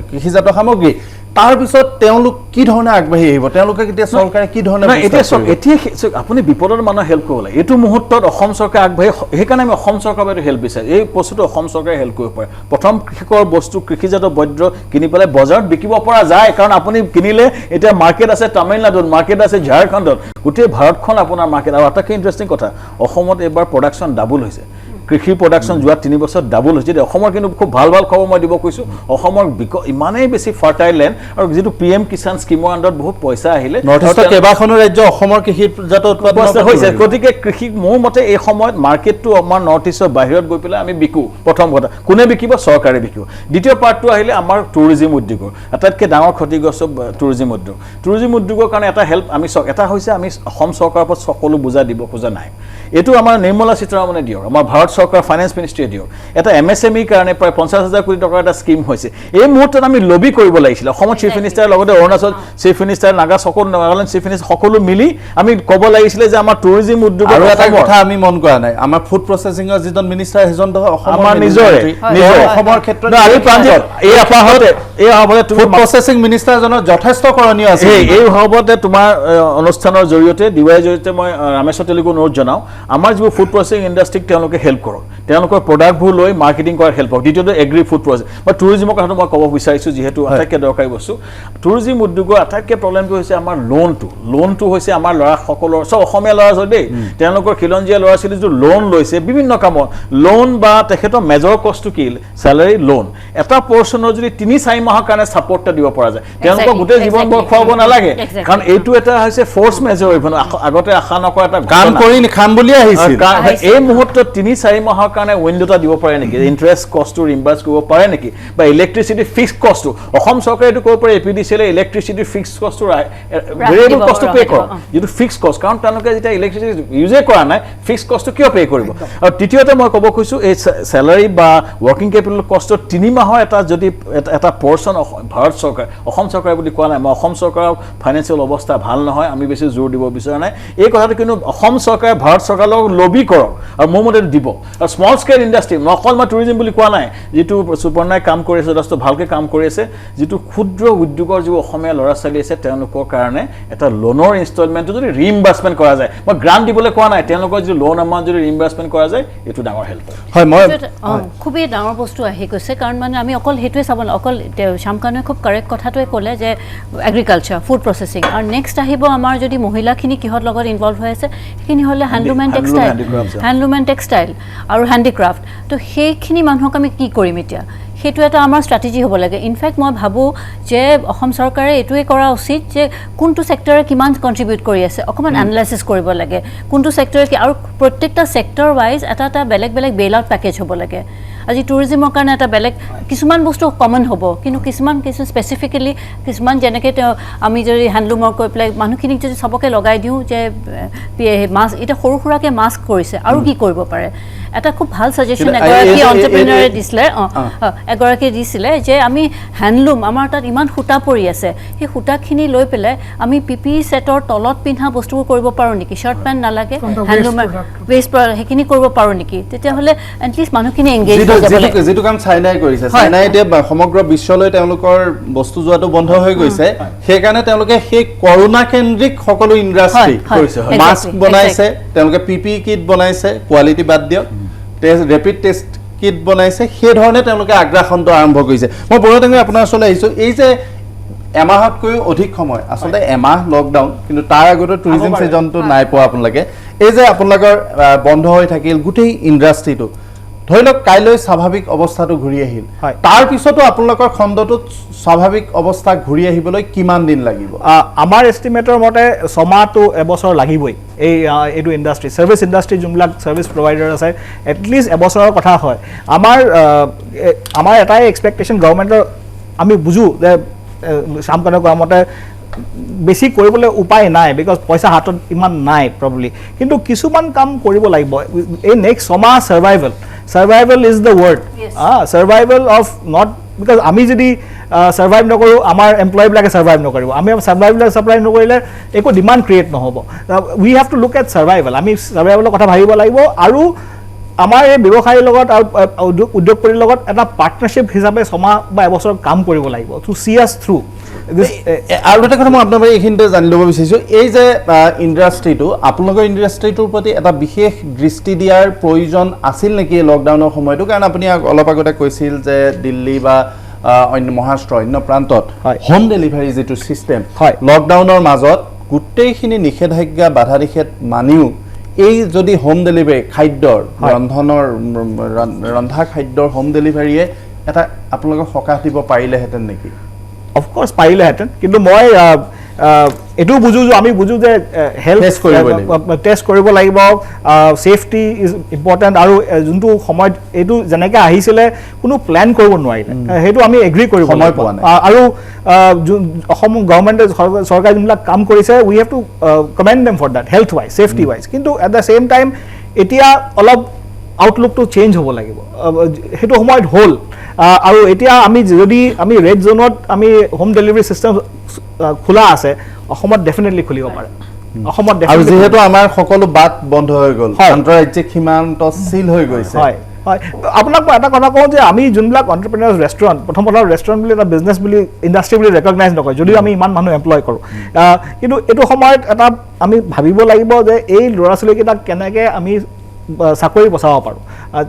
কৃষিজাত সামগ্ৰী তাৰ পিছত তেওঁলোক কি ধৰণে আগবাঢ়ি আহিব তেওঁলোকে এতিয়া চৰকাৰে কি ধৰণে এতিয়া আপুনি বিপদৰ মানুহ হেল্প কৰিব লাগে এইটো মুহূৰ্তত অসম চৰকাৰে আগবাঢ়ি সেইকাৰণে আমি অসম চৰকাৰৰ পৰা হেল্প বিচাৰোঁ এই বস্তুটো অসম চৰকাৰে হেল্প কৰিব পাৰে প্ৰথম কৃষকৰ বস্তু কৃষিজাত বদ্ৰ কিনি পেলাই বজাৰত বিকিব পৰা যায় কাৰণ আপুনি কিনিলে এতিয়া মাৰ্কেট আছে তামিলনাডুত মাৰ্কেট আছে ঝাৰখণ্ডত গোটেই ভাৰতখন আপোনাৰ মাৰ্কেট আৰু আটাইতকৈ ইণ্টাৰেষ্টিং কথা অসমত এইবাৰ প্ৰডাকশ্যন ডাবল হৈছে কৃষি প্ৰডাকশ্যন যোৱা 3 বছৰত ডাবল হৈছে অসমৰ কিন্তু খুব ভাল ভাল খবৰ মই দিব কৈছোঁ অসমৰ ইমানেই বেছি ফাৰ্টাইল লেণ্ড আৰু যিটো PM কিষাণ স্কিমৰ আণ্ডাৰত বহুত পইচা আহিলে নৰ্থ ইষ্টৰ কেইবাখনো ৰাজ্য অসমৰ কৃষিজাত উৎপাদন হৈছে গতিকে কৃষি মোৰ মতে এই সময়ত মাৰ্কেটটো আমাৰ নৰ্থ ইষ্টৰ বাহিৰত গৈ পেলাই আমি বিকো প্ৰথম কথা কোনে বিকিব চৰকাৰে বিকিব দ্বিতীয় পাৰ্টটো আহিলে আমাৰ টুৰিজিম উদ্যোগৰ আটাইতকৈ ডাঙৰ ক্ষতিগ্ৰস্ত টুৰিজিম উদ্যোগৰ কাৰণে এটা হেল্প আমি এটা হৈছে আমি অসম চৰকাৰৰ ওপৰত সকলো বুজা দিব খোজা নাই এইটো আমাৰ নিৰ্মলা সীতাৰামনে দিয়ক আমাৰ ভাৰত চৰকাৰ ফাইনেন্স মিনিষ্ট্ৰীয়ে দিয়ক এটা MSME কাৰণে প্ৰায় 50,000 কোটি টকাৰ এটা স্কিম হৈছে এই মুহূৰ্তত আমি লবি কৰিব লাগিছিল অসমৰ চিফ মিনিষ্টাৰৰ লগতে Arunachal chief minister Nagaland chief minister সকলো মিলি আমি ক'ব লাগিছিলে যে আমাৰ টুৰিজিম উদ্যোগ আৰু এটা কথা আমি মন কৰা নাই আমাৰ ফুড প্ৰচেছিঙৰ যিজন মিনিষ্টাৰ সেইজন আমাৰ নিজৰে অসমৰ ক্ষেত্ৰত এই আপাহতে ফুড প্ৰচেছিং মিনিষ্টাৰজনৰ যথেষ্ট কৰণীয় আছে এই ভাৱতে তোমাৰ অনুষ্ঠানৰ জৰিয়তে দিৱাইৰ জৰিয়তে মই ৰামেশ্বৰ তেলীকো অনুৰোধ জনাওঁ আমাৰ যিবোৰ ফুড প্ৰচেছিং ইণ্ডাষ্ট্ৰীক তেওঁলোকে হেল্প কৰক তেওঁলোকৰ প্ৰডাক্টবোৰ লৈ মাৰ্কেটিং কৰাৰ হেল্প কৰক দ্বিতীয়তে এগ্ৰি ফুড প্ৰচেছ বা টুৰিজিমৰ কথাটো মই ক'ব বিচাৰিছোঁ যিহেতু আটাইতকৈ দৰকাৰী বস্তু টুৰিজিম উদ্যোগৰ আটাইতকৈ প্ৰব্লেমটো হৈছে আমাৰ লোনটো হৈছে আমাৰ ল'ৰাসকলৰ চব অসমীয়া ল'ৰা ছোৱালী দেই তেওঁলোকৰ খিলঞ্জীয়া ল'ৰা ছোৱালী যিটো লোন লৈছে বিভিন্ন কামত লোন বা তেখেতৰ মেজৰ কষ্টটো কি চেলাৰী লোন এটা পৰ্চনৰ যদি 3-4 মাহৰ কাৰণে ছাপৰ্ট এটা দিব পৰা যায় তেওঁলোকক গোটেই জীৱন বৰ খুৱাব নালাগে কাৰণ এইটো এটা হৈছে ফ'ৰ্চ মেজৰ আগতে আশা নকৰা এটা কাম কৰি খাম বুলি আহিছিল এই মুহূৰ্তত 3-4 মাহৰ কাৰণে উইণ্ডো এটা দিব পাৰে নেকি ইণ্টাৰেষ্ট কষ্টটো ৰিম্বাৰ্ছ কৰিব পাৰে নেকি বা ইলেক্ট্ৰিচিটি ফিক্স কষ্টটো অসম চৰকাৰে এইটো কৰিব পাৰে APDCL ইলেক্ট্ৰিচিটি ফিক্স কষ্টটো ভেৰিয়েবল কষ্টটো পে' কৰক যিটো ফিক্স কষ্ট কাৰণ তেওঁলোকে যেতিয়া ইলেক্ট্ৰিচিটি ইউজে কৰা নাই ফিক্স কষ্টটো কিয় পে' কৰিব আৰু তৃতীয়তে মই ক'ব খুজিছোঁ এই চেলাৰী বা ৱৰ্কিং কেপিটেল কষ্টৰ 3 মাহৰ এটা যদি এটা পৰ্চন ভাৰত চৰকাৰ অসম চৰকাৰে বুলি কোৱা নাই মই অসম চৰকাৰৰ ফাইনেন্সিয়েল অৱস্থা ভাল নহয় আমি বেছি জোৰ দিব বিচৰা নাই এই কথাটো কিন্তু অসম চৰকাৰে ভাৰত চৰকাৰৰ লগত লবি কৰক আৰু মোৰ মতে দিব আৰু স্মল স্কেল ইণ্ডাষ্ট্ৰী অকল মই টুৰিজিম বুলি কোৱা নাই যিটো সুপৰ্ণাই কাম কৰি আছে যথেষ্ট ভালকৈ কাম কৰি আছে যিটো ক্ষুদ্ৰ উদ্যোগৰ যিবোৰ অসমীয়া ল'ৰা ছোৱালী আছে তেওঁলোকৰ কাৰণে এটা লোনৰ ইনষ্টলমেণ্টটো যদি ৰিইম্বাৰ্চমেণ্ট কৰা যায় মই গ্ৰাণ্ট দিবলৈ কোৱা নাই তেওঁলোকৰ যিটো লোন এমাউণ্ট যদি ৰিইম্বাৰ্চমেণ্ট কৰা যায় এইটো ডাঙৰ হেল্প হয় মই খুবেই ডাঙৰ বস্তু আহি গৈছে কাৰণ মানে আমি অকল সেইটোৱে চাব না অকল শ্যামকানুৱে খুব কাৰেক্ট কথাটোৱে ক'লে যে এগ্ৰিকালচাৰ ফুড প্ৰচেছিং আৰু নেক্সট আহিব আমাৰ যদি মহিলাখিনি কিহত লগত ইনভলভ হৈ আছে সেইখিনি হ'লে হেণ্ডলুম এণ্ড টেক্সটাইল আৰু হেণ্ডিক্ৰাফ্ট তো সেইখিনি মানুহক আমি কি কৰিম এতিয়া সেইটো এটা আমাৰ ষ্ট্ৰেটেজি হ'ব লাগে ইনফেক্ট মই ভাবোঁ যে অসম চৰকাৰে এইটোৱে কৰা উচিত যে কোনটো ছেক্টৰে কিমান কণ্ট্ৰিবিউট কৰি আছে অকণমান এনালাইচিছ কৰিব লাগে কোনটো ছেক্টৰে কি আৰু প্ৰত্যেকটা ছেক্টৰ ৱাইজ এটা বেলেগ বেলেগ বেইল আউট পেকেজ হ'ব লাগে আজি টুৰিজিমৰ কাৰণে এটা বেলেগ কিছুমান বস্তু কমন হ'ব কিন্তু কিছুমান স্পেচিফিকেলি কিছুমান যেনেকৈ আমি যদি হেণ্ডলুমৰ কৈ পেলাই মানুহখিনিক যদি চবকে লগাই দিওঁ যে মাছ এতিয়া সৰু সুৰাকৈ মাস্ক কৰিছে আৰু কি কৰিব পাৰে এটা খুব ভাল ছাজেশ্যন এগৰাকী এণ্টাৰপ্ৰিনাৰে দিছিলে যে আমি হেণ্ডলুম আমাৰ তাত ইমান সূতা পৰি আছে সেই সূতাখিনি লৈ পেলাই আমি PPE ছেটৰ তলত পিন্ধা বস্তুবোৰ কৰিব পাৰোঁ নেকি শ্বাৰ্ট পেণ্ট নালাগে হেণ্ডলুমৰ ৱেষ্ট সেইখিনি কৰিব পাৰোঁ নেকি তেতিয়াহ'লে এটলিষ্ট মানুহখিনি এংগেজ যিটো কাম চাইনাই কৰিছে চাইনাই এতিয়া সমগ্ৰ বিশ্বলৈ তেওঁলোকৰ বস্তু যোৱাটো বন্ধ হৈ গৈছে সেইকাৰণে তেওঁলোকে সেই কৰোণা কেন্দ্ৰিক সকলো ইণ্ডাষ্ট্ৰী মাস্ক বনাইছে তেওঁলোকে PPE কিট বনাইছে কোৱালিটি বাদ দিয়ক ৰেপিড টেষ্ট কিট বনাইছে সেই ধৰণে তেওঁলোকে আগ্ৰাসনটো আৰম্ভ কৰিছে মই বৰুৱাটেঙে আপোনাৰ ওচৰলৈ আহিছোঁ এই যে এমাহতকৈও অধিক সময় আচলতে এমাহ লকডাউন কিন্তু তাৰ আগতে টুৰিজিম ছিজনটো নাই পোৱা আপোনালোকে এই যে আপোনালোকৰ বন্ধ হৈ থাকিল গোটেই ইণ্ডাষ্ট্ৰীটো ধৰি লওক কাইলৈ স্বাভাৱিক অৱস্থাটো ঘূৰি আহিল তাৰ পিছতো আপোনালোকৰ খণ্ডটোত স্বাভাৱিক অৱস্থা ঘূৰি আহিবলৈ কিমান দিন লাগিব আমাৰ এষ্টিমেটৰ মতে 6 মাহ to এবছৰ লাগিবই এইটো ইণ্ডাষ্ট্ৰী ছাৰ্ভিচ ইণ্ডাষ্ট্ৰী যোনবিলাক ছাৰ্ভিচ প্ৰভাইডাৰ আছে এটলিষ্ট এবছৰৰ কথা হয় আমাৰ এটাই এক্সপেক্টেশ্যন গভৰ্ণমেণ্টৰ আমি বুজোঁ যে শ্যামকানুৱে কোৱা মতে বেছি কৰিবলৈ উপায় নাই বিকজ পইচা হাতত ইমান নাই প্ৰবলি কিন্তু কিছুমান কাম কৰিব লাগিব এই নেক্সট 6 মাহ survival is the word survival of not because আমি যদি সার্ভাইভ নকৰো আমাৰ এমপ্লয়বিলাকে সাৰ্ভাইভ নকৰিব আমি সাৰ্ভাইভবিলাক সাপ্লাই নকৰিলে একো ডিমান্ড ক্ৰিয়েট নহ'ব উই হেভ টু লুক এট সাৰ্ভাইভেল আমি সাৰ্ভাইভেলৰ কথা ভাবিব লাগিব আৰু আমাৰ এই ব্যৱসায়ীৰ লগত আৰু উদ্যোগপতিৰ লগত এটা পাৰ্টনাৰশ্বিপ হিচাপে 6 মাহ বা এবছৰ কাম কৰিব লাগিব টু সি আছ থ্ৰু আৰু এটা কথা মই আপোনাৰ পৰা এইখিনিতে জানি ল'ব বিচাৰিছোঁ এই যে ইণ্ডাষ্ট্ৰীটো আপোনালোকৰ ইণ্ডাষ্ট্ৰীটোৰ প্ৰতি এটা বিশেষ দৃষ্টি দিয়াৰ প্ৰয়োজন আছিল নেকি লকডাউনৰ সময়তো কাৰণ আপুনি অলপ আগতে কৈছিল যে দিল্লী বা অন্য মহাৰাষ্ট্ৰ অন্য প্ৰান্তত হোম ডেলিভাৰী যিটো ছিষ্টেম লকডাউনৰ মাজত গোটেইখিনি নিষেধাজ্ঞা বাধা নিষেধ মানিও এই যদি হোম ডেলিভাৰী খাদ্যৰ ৰন্ধা খাদ্যৰ হোম ডেলিভাৰীয়ে এটা আপোনালোকক সকাহ দিব পাৰিলেহেঁতেন নেকি? অফক'ৰ্ছ পাৰিলেহেঁতেন, কিন্তু মই এইটো বুজো যে আমি বুজো যে হেল্থ টেষ্ট কৰিব লাগিব, ছেফটি ইজ ইম্পৰ্টেণ্ট, আৰু যোনটো সময়ত এইটো যেনেকৈ আহিছিলে কোনো প্লেন কৰিব নোৱাৰিলে, সেইটো আমি এগ্ৰী কৰিব সময় পোৱা নাই। আৰু অসম গভৰ্ণমেণ্টে চৰকাৰে যোনবিলাক কাম কৰিছে, we have to commend them for that, health wise safety wise. কিন্তু এট দ্য ছেইম টাইম এতিয়া অলপ আউটলুকটো চেঞ্জ হ'ব লাগিব, সেইটো সময়ত হ'ল। আৰু এতিয়া যদি আমি ৰেড জ'নত আমি হোম ডেলিভাৰী চিষ্টেম খোলা আছে, অসমত ডেফিনেটলি খুলিব পাৰে। অসমত আৰু যিহেতু আমাৰ সকলো বাট বন্ধ হৈ গ'ল, আন্তঃৰাজ্যিক সীমান্ত চিল হৈ গৈছে। হয় হয়, আপোনাক মই এটা কথা কওঁ যে আমি যোনবিলাক এণ্টাৰপ্ৰেনাৰ্ছ ৰেষ্টুৰেণ্ট, প্ৰথম ৰেষ্টুৰেণ্ট বুলি এটা বিজনেছ বুলি ইণ্ডাষ্ট্ৰি বুলি ৰেকগনাইজ নকৰে, যদিও আমি ইমান মানুহ এমপ্লয় কৰোঁ। কিন্তু এইটো সময়ত এটা আমি ভাবিব লাগিব যে এই ল'ৰা ছোৱালীকেইটাক কেনেকৈ আমি চাকৰি বচাব পাৰোঁ,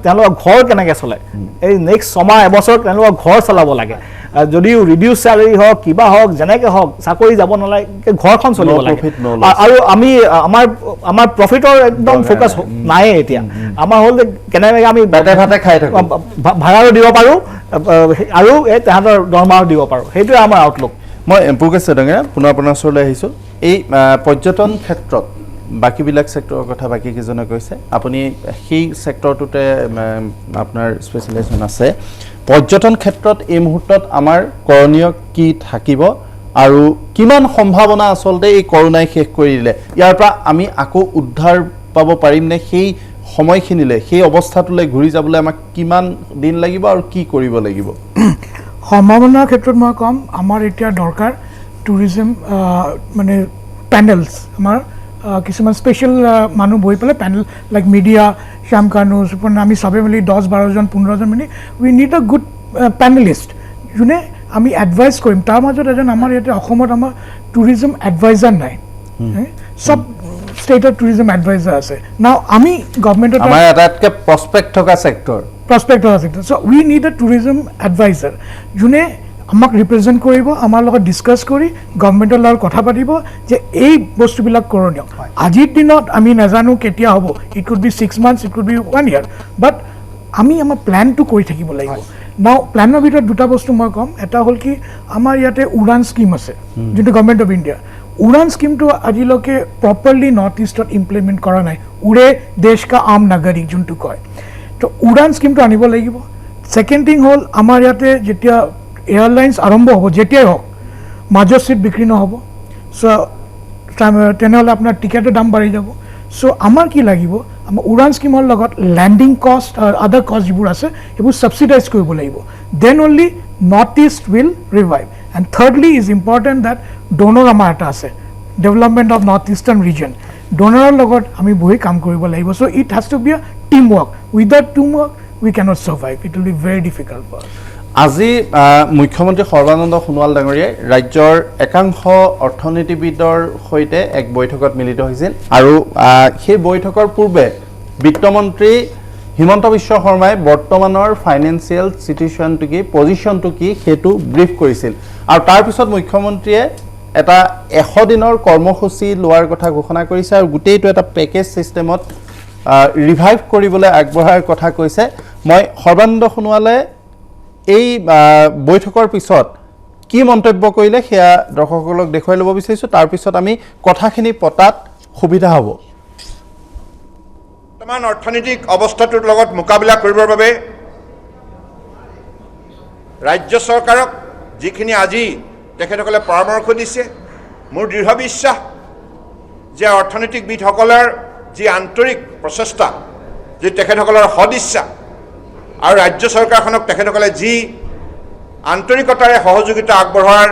তেওঁলোকৰ ঘৰ কেনেকৈ চলে, এই নেক্সট 6 মাহ এবছৰ তেওঁলোকৰ ঘৰ চলাব লাগে। যদিও ৰিডিউচ চেলাৰী হওক কিবা হওক যেনেকৈ হওক চাকৰি যাব নালাগে, ঘৰখন চলিব লাগে। আৰু আমি আমাৰ প্ৰফিটৰ একদম ফ'কাছ নাইয়ে এতিয়া। আমাৰ হ'ল যে কেনেকৈ আমি ভাতে খাই থাকোঁ, ভাড়াও দিব পাৰোঁ আৰু এই তাহাঁতৰ দৰমহাও দিব পাৰোঁ, সেইটোৱে আমাৰ আউটলুক। মই পুৰকেশ ডাঙৰীয়া পুনৰ আপোনাৰ ওচৰলৈ আহিছোঁ। এই পৰ্যটন ক্ষেত্ৰত বাকীবিলাক ছেক্টৰৰ কথা বাকীকেইজনে কৈছে, আপুনি সেই ছেক্টৰটোতে আপোনাৰ স্পেচিয়েলাইজেশ্যন আছে। পৰ্যটন ক্ষেত্ৰত এই মুহূৰ্তত আমাৰ কৰণীয় কি থাকিব আৰু কিমান সম্ভাৱনা আচলতে এই কৰোণাই শেষ কৰি দিলে, ইয়াৰ পৰা আমি আকৌ উদ্ধাৰ পাব পাৰিমনে? সেই সময়খিনিলৈ, সেই অৱস্থাটোলৈ ঘূৰি যাবলৈ আমাক কিমান দিন লাগিব আৰু কি কৰিব লাগিব? সম্ভাৱনাৰ ক্ষেত্ৰত মই ক'ম, আমাৰ এতিয়া দৰকাৰ টুৰিজিম মানে পেনেলছ, আমাৰ কিছুমান স্পেচিয়েল মানুহ বহি পেলাই panel like media, Shyam Kanu, আমি চবে মিলি 10-12জন 15জন মিলি উই নিড আ গুড পেনেলিষ্ট, যোনে আমি এডভাইচ কৰিম। তাৰ মাজত এজন আমাৰ ইয়াতে অসমত আমাৰ টুৰিজিম এডভাইজাৰ নাই, চব ষ্টেটৰ টুৰিজিম এডভাইজাৰ আছে। নাও আমি গভৰ্ণমেণ্টত আমাৰ আটাইতকৈ প্ৰস্পেক্ট থকা sector, so' we need a tourism adviser, যোনে আমাক ৰিপ্ৰেজেণ্ট কৰিব, আমাৰ লগত ডিছকাছ কৰি গভৰ্ণমেণ্টৰ লগত কথা পাতিব যে এই বস্তুবিলাক কৰণীয়। আজিৰ দিনত আমি নাজানো কেতিয়া হ'ব, it could be 6 months, it could be 1 year, বাট আমি আমাৰ প্লেনটো কৰি থাকিব লাগিব। নাও প্লেনৰ ভিতৰত দুটা বস্তু মই ক'ম, এটা হ'ল কি আমাৰ ইয়াতে উড়ান স্কিম আছে, যোনটো গভৰ্ণমেণ্ট অফ ইণ্ডিয়া। উড়ান স্কিমটো আজিলৈকে প্ৰপাৰলি নৰ্থ ইষ্টত ইমপ্লিমেণ্ট কৰা নাই, উৰে দেশ কা আম নাগৰিক যোনটো কয়, তো উড়ান স্কিমটো আনিব লাগিব। ছেকেণ্ড থিং হ'ল আমাৰ ইয়াতে যেতিয়া এয়াৰলাইন্স আৰম্ভ হ'ব, যেতিয়াই হওক মাজৰ চিট বিক্ৰী নহ'ব, চ' তেনেহ'লে আপোনাৰ টিকেটৰ দাম বাঢ়ি যাব। চ' আমাৰ কি লাগিব, আমাৰ উড়ান স্কিমৰ লগত লেণ্ডিং কষ্ট আৰু আদাৰ কষ্ট যিবোৰ আছে সেইবোৰ ছাবচিডাইজ কৰিব লাগিব, then only north east will revive. And thirdly is important that donor আমাৰ এটা আছে, development of north eastern region, ড'নাৰৰ লগত আমি বহি কাম কৰিব লাগিব। So' it has to be a team work, without team work we cannot survive, it will be very difficult for us. আজি মুখ্যমন্ত্ৰী সৰ্বানন্দ সোণোৱাল ডাঙৰীয়াই ৰাজ্যৰ একাংশ অৰ্থনীতিবিদৰ সৈতে এক বৈঠকত মিলিত হৈছিল আৰু সেই বৈঠকৰ পূৰ্বে বিত্তমন্ত্ৰী হিমন্ত বিশ্ব শৰ্মাই বৰ্তমানৰ ফাইনেন্সিয়েল চিটুৱেশ্যনটো কি, পজিশ্যনটো কি সেইটো ব্ৰিফ কৰিছিল। আৰু তাৰপিছত মুখ্যমন্ত্ৰীয়ে এটা 100 দিনৰ কৰ্মসূচী লোৱাৰ কথা ঘোষণা কৰিছে আৰু গোটেইটো এটা পেকেজ ছিষ্টেমত ৰিভাইভ কৰিবলৈ আগবঢ়াৰ কথা কৈছে। মই সৰ্বানন্দ সোণোৱালে এই বৈঠকৰ পিছত কি মন্তব্য কৰিলে সেয়া দৰ্শকসকলক দেখুৱাই ল'ব বিচাৰিছোঁ, তাৰপিছত আমি কথাখিনি পতাত সুবিধা হ'ব। বৰ্তমান অৰ্থনৈতিক অৱস্থাটোৰ লগত মোকাবিলা কৰিবৰ বাবে ৰাজ্য চৰকাৰক যিখিনি আজি তেখেতসকলে পৰামৰ্শ দিছে, মোৰ দৃঢ় বিশ্বাস যে অৰ্থনীতিবিদসকলৰ যি আন্তৰিক প্ৰচেষ্টা, যি তেখেতসকলৰ সদিচ্ছা আৰু ৰাজ্য চৰকাৰখনক তেখেতসকলে যি আন্তৰিকতাৰে সহযোগিতা আগবঢ়োৱাৰ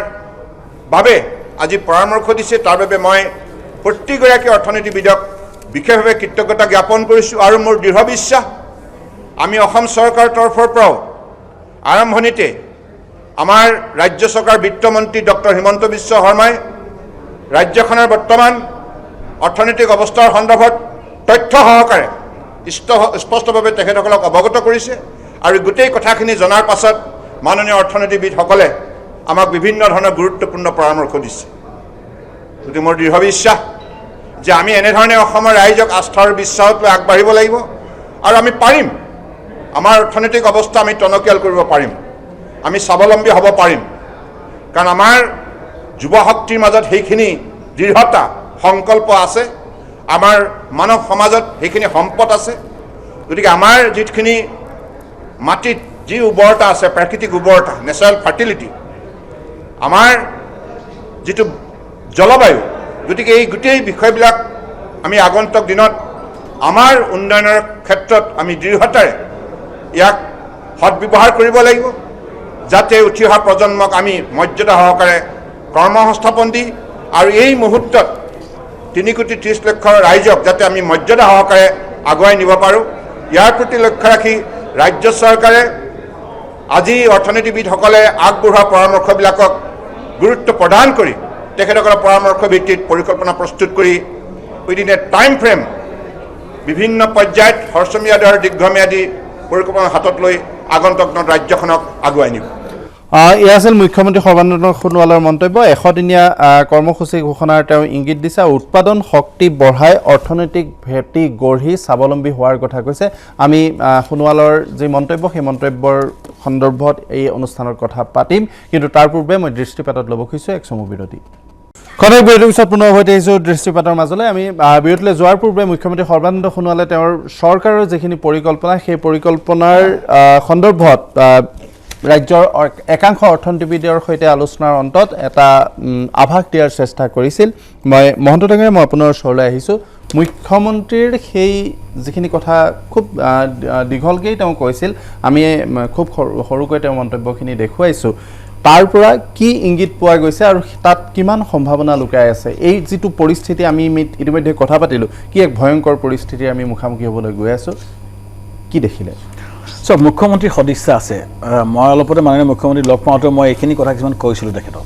বাবে আজি পৰামৰ্শ দিছে, তাৰ বাবে মই প্ৰতিগৰাকী অৰ্থনীতিবিদক বিশেষভাৱে কৃতজ্ঞতা জ্ঞাপন কৰিছোঁ। আৰু মোৰ দৃঢ় বিশ্বাস আমি অসম চৰকাৰৰ তৰফৰ পৰাও আৰম্ভণিতে আমাৰ ৰাজ্য চৰকাৰ বিত্তমন্ত্ৰী ডক্টৰ হিমন্ত বিশ্ব শৰ্মাই ৰাজ্যখনৰ বৰ্তমান অৰ্থনৈতিক অৱস্থাৰ সন্দৰ্ভত তথ্য সহকাৰে স্পষ্টভাৱে তেখেতসকলক অৱগত কৰিছে আৰু গোটেই কথাখিনি জনাৰ পাছত মাননীয় অৰ্থনীতিবিদসকলে আমাক বিভিন্ন ধৰণৰ গুৰুত্বপূৰ্ণ পৰামৰ্শ দিছে। গতিকে মোৰ দৃঢ় বিশ্বাস যে আমি এনেধৰণে অসমৰ ৰাইজক আস্থাৰ বিশ্বাসত লৈ আগবাঢ়িব লাগিব আৰু আমি পাৰিম আমাৰ অৰ্থনৈতিক অৱস্থা আমি টনকিয়াল কৰিব পাৰিম আমি স্বাৱলম্বী হ'ব পাৰিম কাৰণ আমাৰ যুৱ শক্তিৰ মাজত সেইখিনি দৃঢ়তা সংকল্প আছে আমাৰ মানৱ সমাজত সেইখিনি সম্পদ আছে গতিকে আমাৰ যিখিনি মাটিত যি উৰ্বৰতা আছে প্ৰাকৃতিক উৰ্বৰতা নেচাৰেল ফাৰ্টিলিটি আমাৰ যিটো জলবায়ু গতিকে এই গোটেই বিষয়বিলাক আমি আগন্তুক দিনত আমাৰ উন্নয়নৰ ক্ষেত্ৰত আমি দৃঢ়তাৰে ইয়াক সৎব্যৱহাৰ কৰিব লাগিব যাতে উঠি অহা প্ৰজন্মক আমি মৰ্যাদা সহকাৰে কৰ্মসংস্থাপন দি আৰু এই মুহূৰ্তত 3,30,00,000 ৰাইজক যাতে আমি মৰ্যাদা সহকাৰে আগুৱাই নিব পাৰোঁ ইয়াৰ প্ৰতি লক্ষ্য ৰাখি ৰাজ্য চৰকাৰে আজি অৰ্থনীতিবিদসকলে আগবঢ়োৱা পৰামৰ্শবিলাকক গুৰুত্ব প্ৰদান কৰি তেখেতসকলৰ পৰামৰ্শ ভিত্তিত পৰিকল্পনা প্ৰস্তুত কৰি উইদিন এ টাইম ফ্ৰেম বিভিন্ন পৰ্যায়ত হ্ৰস্বম্যাদী আৰু দীৰ্ঘম্যাদী পৰিকল্পনা হাতত লৈ আগন্তুক দিনত ৰাজ্যখনক আগুৱাই নিব এয়া আছিল মুখ্যমন্ত্ৰী সৰ্বানন্দ সোণোৱালৰ মন্তব্য 100দিনীয়া কৰ্মসূচী ঘোষণাৰ তেওঁ ইংগিত দিছে উৎপাদন শক্তি বঢ়াই অৰ্থনৈতিক ভেটি গঢ়ি স্বাৱলম্বী হোৱাৰ কথা কৈছে আমি সোণোৱালৰ যি মন্তব্য সেই মন্তব্যৰ সন্দৰ্ভত এই অনুষ্ঠানৰ কথা পাতিম কিন্তু তাৰ পূৰ্বে মই দৃষ্টিপাতত ল'ব খুজিছোঁ এক চমু বিৰতি খনৰ বিৰতিৰ পিছত পুনৰ উভতি আহিছোঁ দৃষ্টিপাতৰ মাজলৈ আমি বিৰতিলৈ যোৱাৰ পূৰ্বে মুখ্যমন্ত্ৰী সৰ্বানন্দ সোণোৱালে তেওঁৰ চৰকাৰৰ যিখিনি পৰিকল্পনা সেই পৰিকল্পনাৰ সন্দৰ্ভত ৰাজ্যৰ একাংশ অৰ্থনীতিবিদৰ সৈতে আলোচনাৰ অন্তত এটা আভাস দিয়াৰ চেষ্টা কৰিছিল মই মহন্ত ডাঙৰীয়া মই আপোনাৰ ওচৰলৈ আহিছোঁ মুখ্যমন্ত্ৰীৰ সেই যিখিনি কথা খুব দীঘলকৈ তেওঁ কৈছিল আমি খুব সৰুকৈ তেওঁ মন্তব্যখিনি দেখুৱাইছোঁ তাৰ পৰা কি ইংগিত পোৱা গৈছে আৰু তাত কিমান সম্ভাৱনা লুকাই আছে এই যিটো পৰিস্থিতি আমি ইতিমধ্যে কথা পাতিলোঁ কি এক ভয়ংকৰ পৰিস্থিতিৰ আমি মুখামুখি হ'বলৈ গৈ আছোঁ কি দেখিলে চব মুখ্যমন্ত্ৰীৰ সদিচ্ছা আছে মই অলপতে মাননীয় মুখ্যমন্ত্ৰী লগ পাওঁতে মই এইখিনি কথা কিছুমান কৈছিলোঁ তেখেতক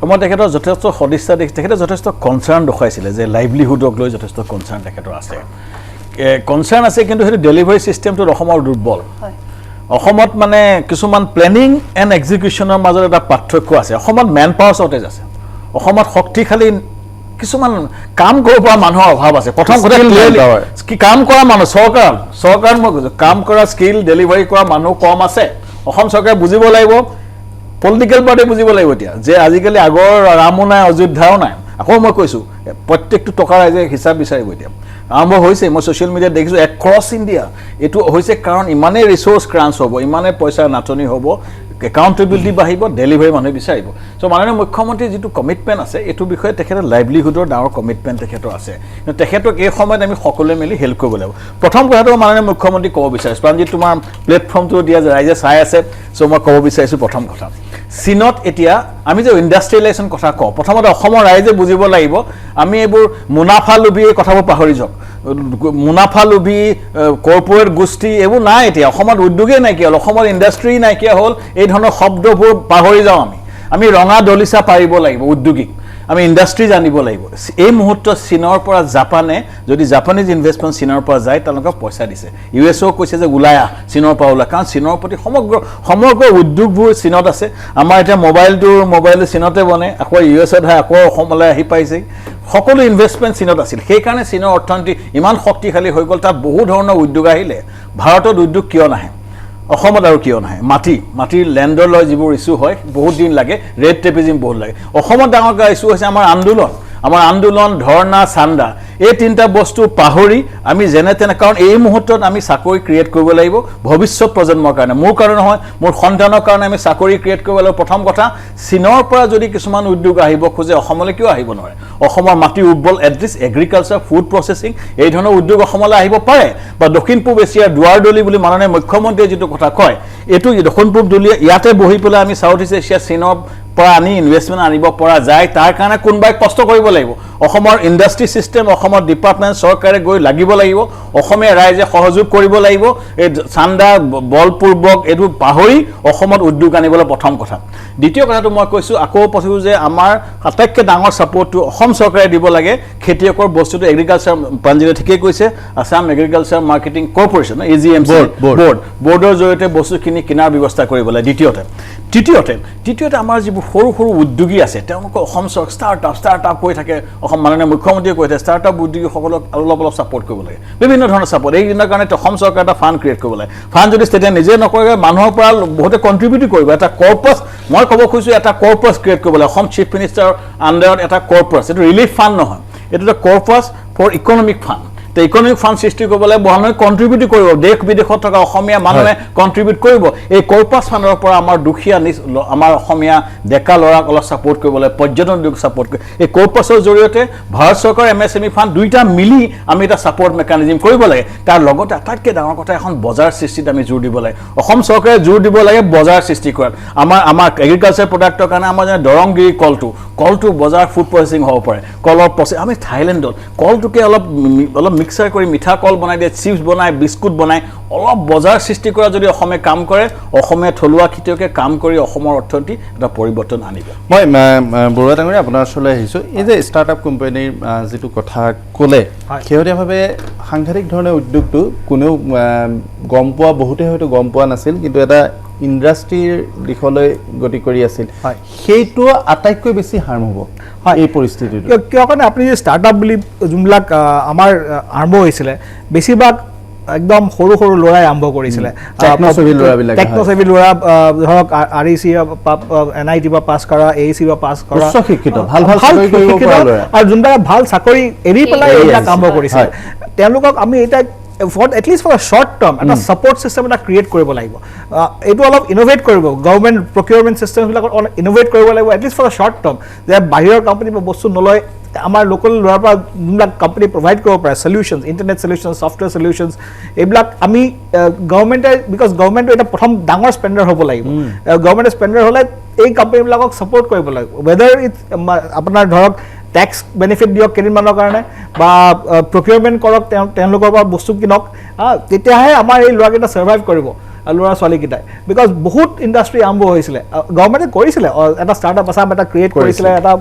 মই তেখেতৰ যথেষ্ট সদিচ্ছা দেখি তেখেতে যথেষ্ট কনচাৰ্ণ দেখুৱাইছিলে যে লাইভলিহুডক লৈ যথেষ্ট কনচাৰ্ণ তেখেতৰ আছে কনচাৰ্ণ আছে কিন্তু সেইটো ডেলিভাৰী ছিষ্টেমটোত অসমৰ দুৰ্বল অসমত মানে কিছুমান প্লেনিং এণ্ড এক্সিকিউশ্যনৰ মাজত এটা পাৰ্থক্য আছে অসমত মেন পাৱাৰ শ্বৰ্টেজ আছে অসমত শক্তিশালী কিছুমান কাম কৰিব পৰা মানুহৰ অভাৱ আছে প্ৰথম কথা কি কাম কৰা মানুহ চৰকাৰ মই কৈছোঁ কাম কৰা স্কিল ডেলিভাৰী কৰা মানুহ কম আছে অসম চৰকাৰে বুজিব লাগিব পলিটিকেল পাৰ্টিয়ে বুজিব লাগিব এতিয়া যে আজিকালি আগৰ ৰামো নাই অযোধ্যাও নাই আকৌ মই কৈছোঁ প্ৰত্যেকটো টকা ৰাইজে হিচাপ বিচাৰিব এতিয়া আৰম্ভ হৈছে মই ছ'চিয়েল মিডিয়াত দেখিছোঁ এক্ৰছ ইণ্ডিয়া এইটো হৈছে কাৰণ ইমানেই ৰিচোৰ্চ ক্ৰাঞ্চ হ'ব ইমানেই পইচাৰ নাটনি হ'ব একাউণ্টেবিলিটি বাঢ়িব ডেলিভাৰী মানুহে বিচাৰিব চ' মাননীয় মুখ্যমন্ত্ৰীৰ যিটো কমিটমেণ্ট আছে এইটো বিষয়ে তেখেতৰ লাইভলিহুডৰ ডাঙৰ কমিটমেণ্ট তেখেতৰ আছে কিন্তু তেখেতক এই সময়ত আমি সকলোৱে মিলি হেল্প কৰিব লাগিব প্ৰথম কথাটো মাননীয় মুখ্যমন্ত্ৰী ক'ব বিচাৰিছোঁ প্ৰাণজিৎ তোমাৰ প্লেটফৰ্মটো দিয়া ৰাইজে চাই আছে চ' মই ক'ব বিচাৰিছোঁ প্ৰথম কথা চীনত এতিয়া আমি যে ইণ্ডাষ্ট্ৰিয়েলাইজেশ্যন কথা কওঁ প্ৰথমতে অসমৰ ৰাইজে বুজিব লাগিব আমি এইবোৰ মুনাফা লোভী এই কথাবোৰ পাহৰি যাওক মুনাফা লোভী কৰ্পৰেট গোষ্ঠী এইবোৰ নাই এতিয়া অসমত উদ্যোগেই নাইকিয়া হ'ল অসমত ইণ্ডাষ্ট্ৰী নাইকিয়া হ'ল এই ধৰণৰ শব্দবোৰ পাহৰি যাওঁ আমি ৰঙা দলিচা পাৰিব লাগিব উদ্যোগিক আমি ইণ্ডাষ্ট্ৰী জানিব লাগিব এই মুহূৰ্তত চীনৰ পৰা জাপানে যদি জাপানিজ ইনভেষ্টমেণ্ট চীনৰ পৰা যায় তেওঁলোকক পইচা দিছে ইউ.এছ.ও কৈছে যে ওলাই আহ চীনৰ পৰা ওলাই কাৰণ চীনৰ প্ৰতি সমগ্ৰ উদ্যোগবোৰ চীনত আছে আমাৰ এতিয়া মোবাইলটো চীনতে বনে আকৌ ইউ.এছ.ত আকৌ অসমলৈ আহি পাইছে সকলো ইনভেষ্টমেণ্ট চীনত আছিল সেইকাৰণে চীনৰ অৰ্থনীতি ইমান শক্তিশালী হৈ গ'ল তাত বহু ধৰণৰ উদ্যোগ আহিলে ভাৰতত উদ্যোগ কিয় নাহে অসমত আৰু কিয় নাহে মাটিৰ লেণ্ডৰ লৈ যিবোৰ ইছ্যু হয় বহুত দিন লাগে ৰেড টেপিজিম বহুত লাগে অসমত ডাঙৰ ইছ্যু হৈছে আমাৰ আন্দোলন ধৰ্ণা চান্দা এই তিনিটা বস্তু পাহৰি আমি যেনে তেনে কাৰণ এই মুহূৰ্তত আমি চাকৰি ক্ৰিয়েট কৰিব লাগিব ভৱিষ্যত প্ৰজন্মৰ কাৰণে মোৰ কাৰণে নহয় মোৰ সন্তানৰ কাৰণে আমি চাকৰি ক্ৰিয়েট কৰিব লাগিব প্ৰথম কথা চীনৰ পৰা যদি কিছুমান উদ্যোগ আহিব খোজে অসমলৈ কিয় আহিব নোৱাৰে অসমৰ মাটি উৰ্বল এটলিষ্ট এগ্ৰিকালচাৰ ফুড প্ৰচেছিং এই ধৰণৰ উদ্যোগ অসমলৈ আহিব পাৰে বা দক্ষিণ পূব এছিয়াৰ দুৱাৰদলি বুলি মাননীয় মুখ্যমন্ত্ৰীয়ে যিটো কথা কয় এইটো দক্ষিণ পূব দলীয় ইয়াতে বহি পেলাই আমি চাউথ ইষ্ট এছিয়া চীনৰ পৰা আনি ইনভেষ্টমেণ্ট আনিব পৰা যায় তাৰ কাৰণে কোনোবাই কষ্ট কৰিব লাগিব অসমৰ ইণ্ডাষ্ট্ৰী ছিষ্টেম অসমৰ ডিপাৰ্টমেণ্ট চৰকাৰে গৈ লাগিব অসমীয়া ৰাইজে সহযোগ কৰিব লাগিব এই চান্দা বলপূৰ্বক এইটো পাহৰি অসমত উদ্যোগ আনিবলৈ প্ৰথম কথা দ্বিতীয় কথাটো মই কৈছোঁ আকৌ কৈছোঁ যে আমাৰ আটাইতকৈ ডাঙৰ ছাপৰ্টটো অসম চৰকাৰে দিব লাগে খেতিয়কৰ বস্তুটো এগ্ৰিকালচাৰ প্ৰাঞ্জলে ঠিকেই কৈছে Assam agriculture marketing corporation AGMC বোৰ্ডৰ জৰিয়তে বস্তুখিনি কিনাৰ ব্যৱস্থা কৰিব লাগে তৃতীয়তে আমাৰ যিবোৰ সৰু সৰু উদ্যোগী আছে তেওঁলোকক অসম চৰকাৰ ষ্টাৰ্টআপ কৈ থাকে অসম মাননীয় মুখ্যমন্ত্ৰীয়ে কৈ থাকে ষ্টাৰ্টআপ উদ্যোগীসকলক অলপ ছাপৰ্ট কৰিব লাগে বিভিন্ন ধৰণৰ ছাপৰ্ট এইদিনৰ কাৰণে অসম চৰকাৰ এটা ফাণ্ড ক্ৰিয়েট কৰিব লাগে ফাণ্ড যদি ষ্টেটে নিজে নকৰে মানুহৰ পৰা বহুতে কণ্ট্ৰিবিউট কৰিব এটা কৰ্পাছ মই ক'ব খুজিছোঁ এটা কৰ্পাছ ক্ৰিয়েট কৰিব লাগে অসম চিফ মিনিষ্টাৰৰ আণ্ডাৰত এটা কৰ্পাছ এইটো ৰিলিফ ফাণ্ড নহয় এইটো এটা কৰ্পাছ ফৰ ইকনমিক ফাণ্ড তো ইকনমিক ফাণ্ড সৃষ্টি কৰিবলৈ মানুহে কণ্ট্ৰিবিউট কৰিব দেশ বিদেশত থকা অসমীয়া মানুহে কণ্ট্ৰিবিউট কৰিব এই কৰ্পাছ ফাণ্ডৰ পৰা আমাৰ দুখীয়া আমাৰ অসমীয়া ডেকা ল'ৰাক অলপ ছাপৰ্ট কৰিব লাগে পৰ্যটন উদ্যোগ ছাপৰ্ট কৰিব এই কৰ্পাছৰ জৰিয়তে ভাৰত চৰকাৰ MSME ফাণ্ড দুইটা মিলি আমি এটা ছাপৰ্ট মেকানিজম কৰিব লাগে তাৰ লগতে আটাইতকৈ ডাঙৰ কথা এখন বজাৰ সৃষ্টিত আমি জোৰ দিব লাগে অসম চৰকাৰে জোৰ দিব লাগে বজাৰ সৃষ্টি কৰাত আমাৰ এগ্ৰিকালচাৰ প্ৰডাক্টৰ কাৰণে আমাৰ যেনে দৰংগিৰি কলটো বজাৰ ফুড প্ৰচেছিং হ'ব পাৰে কলৰ আমি থাইলেণ্ডত কলটোকে অলপ মিক্সাৰ কৰি মিঠা কল বনাই দিয়ে চিপছ বনাই বিস্কুট বনাই অলপ বজাৰ সৃষ্টি কৰা যদি অসমে কাম কৰে অসমীয়া থলুৱা খেতিয়কে কাম কৰি অসমৰ অৰ্থনীতি এটা পৰিৱৰ্তন আনিব মই বৰুৱা ডাঙৰীয়া আপোনাৰ ওচৰলৈ আহিছোঁ এই যে ষ্টাৰ্টআপ কোম্পানীৰ যিটো কথা ক'লে শেহতীয়াভাৱে সাংঘাতিক ধৰণে উদ্যোগটো কোনেও গম পোৱা বহুতে হয়তো গম পোৱা নাছিল কিন্তু এটা ইণ্ডাষ্ট্ৰীৰ দিশলৈ গতি কৰি আছিল সেইটো আটাইতকৈ বেছি হাৰ্ম হ'ব এই পৰিস্থিতিটো কিয় কাৰণে আপুনি ষ্টাৰ্টআপ বুলি যোনবিলাক আমাৰ আৰম্ভ হৈছিলে বেছিভাগ একদম সৰু সৰু ল'ৰাই আৰম্ভ কৰিছিলে টেকন'চেভি ল'ৰা ধৰক REC NIT পৰা পাছ কৰা AEC পৰা পাছ কৰা শিক্ষিত ভাল আৰু যোনবিলাক ভাল চাকৰি এৰি পেলাই এইবিলাক আৰম্ভ কৰিছিলে তেওঁলোকক আমি এতিয়া at least for a short term এটা support system এটা create কৰিব লাগিব এইটো অলপ innovate কৰিব government procurement system বিলাক innovate কৰিব লাগিব at least for a short term যে বাহিৰৰ কোম্পানী পৰা বস্তু নলয় আমাৰ লোকেল ল'ৰাৰ পৰা যোনবিলাক কোম্পানী প্ৰভাইড কৰিব পাৰে সলিউশনছ ইণ্টাৰনেট সলিউশনছ সফটৱেৰ সলিউশনছ এইবিলাক আমি গভৰ্ণমেণ্টে বিকজ গভৰ্ণমেণ্টে এটা প্ৰথম ডাঙৰ স্পেণ্ডাৰ হ'ব লাগিব গভৰ্ণমেণ্টে স্পেণ্ডাৰ হ'লে এই কোম্পানীবিলাকক ছাপোৰ্ট কৰিব লাগিব ৱেদাৰ ইটছ আপোনাৰ ধৰক টেক্স বেনিফিট দিয়ক কেইদিনমানৰ কাৰণে বা প্ৰকিউৰমেণ্ট কৰক তেওঁলোকৰ পৰা বস্তু কিনক তেতিয়াহে আমাৰ এই ল'ৰাকেইটা ছাৰ্ভাইভ কৰিব ল'ৰা ছোৱালীকেইটাই বিকজ বহুত ইণ্ডাষ্ট্ৰী আৰম্ভ হৈছিলে গভৰ্ণমেণ্টে কৰিছিলে এটা ষ্টাৰ্টআপ আছাম এটা ক্ৰিয়েট কৰিছিলে এটা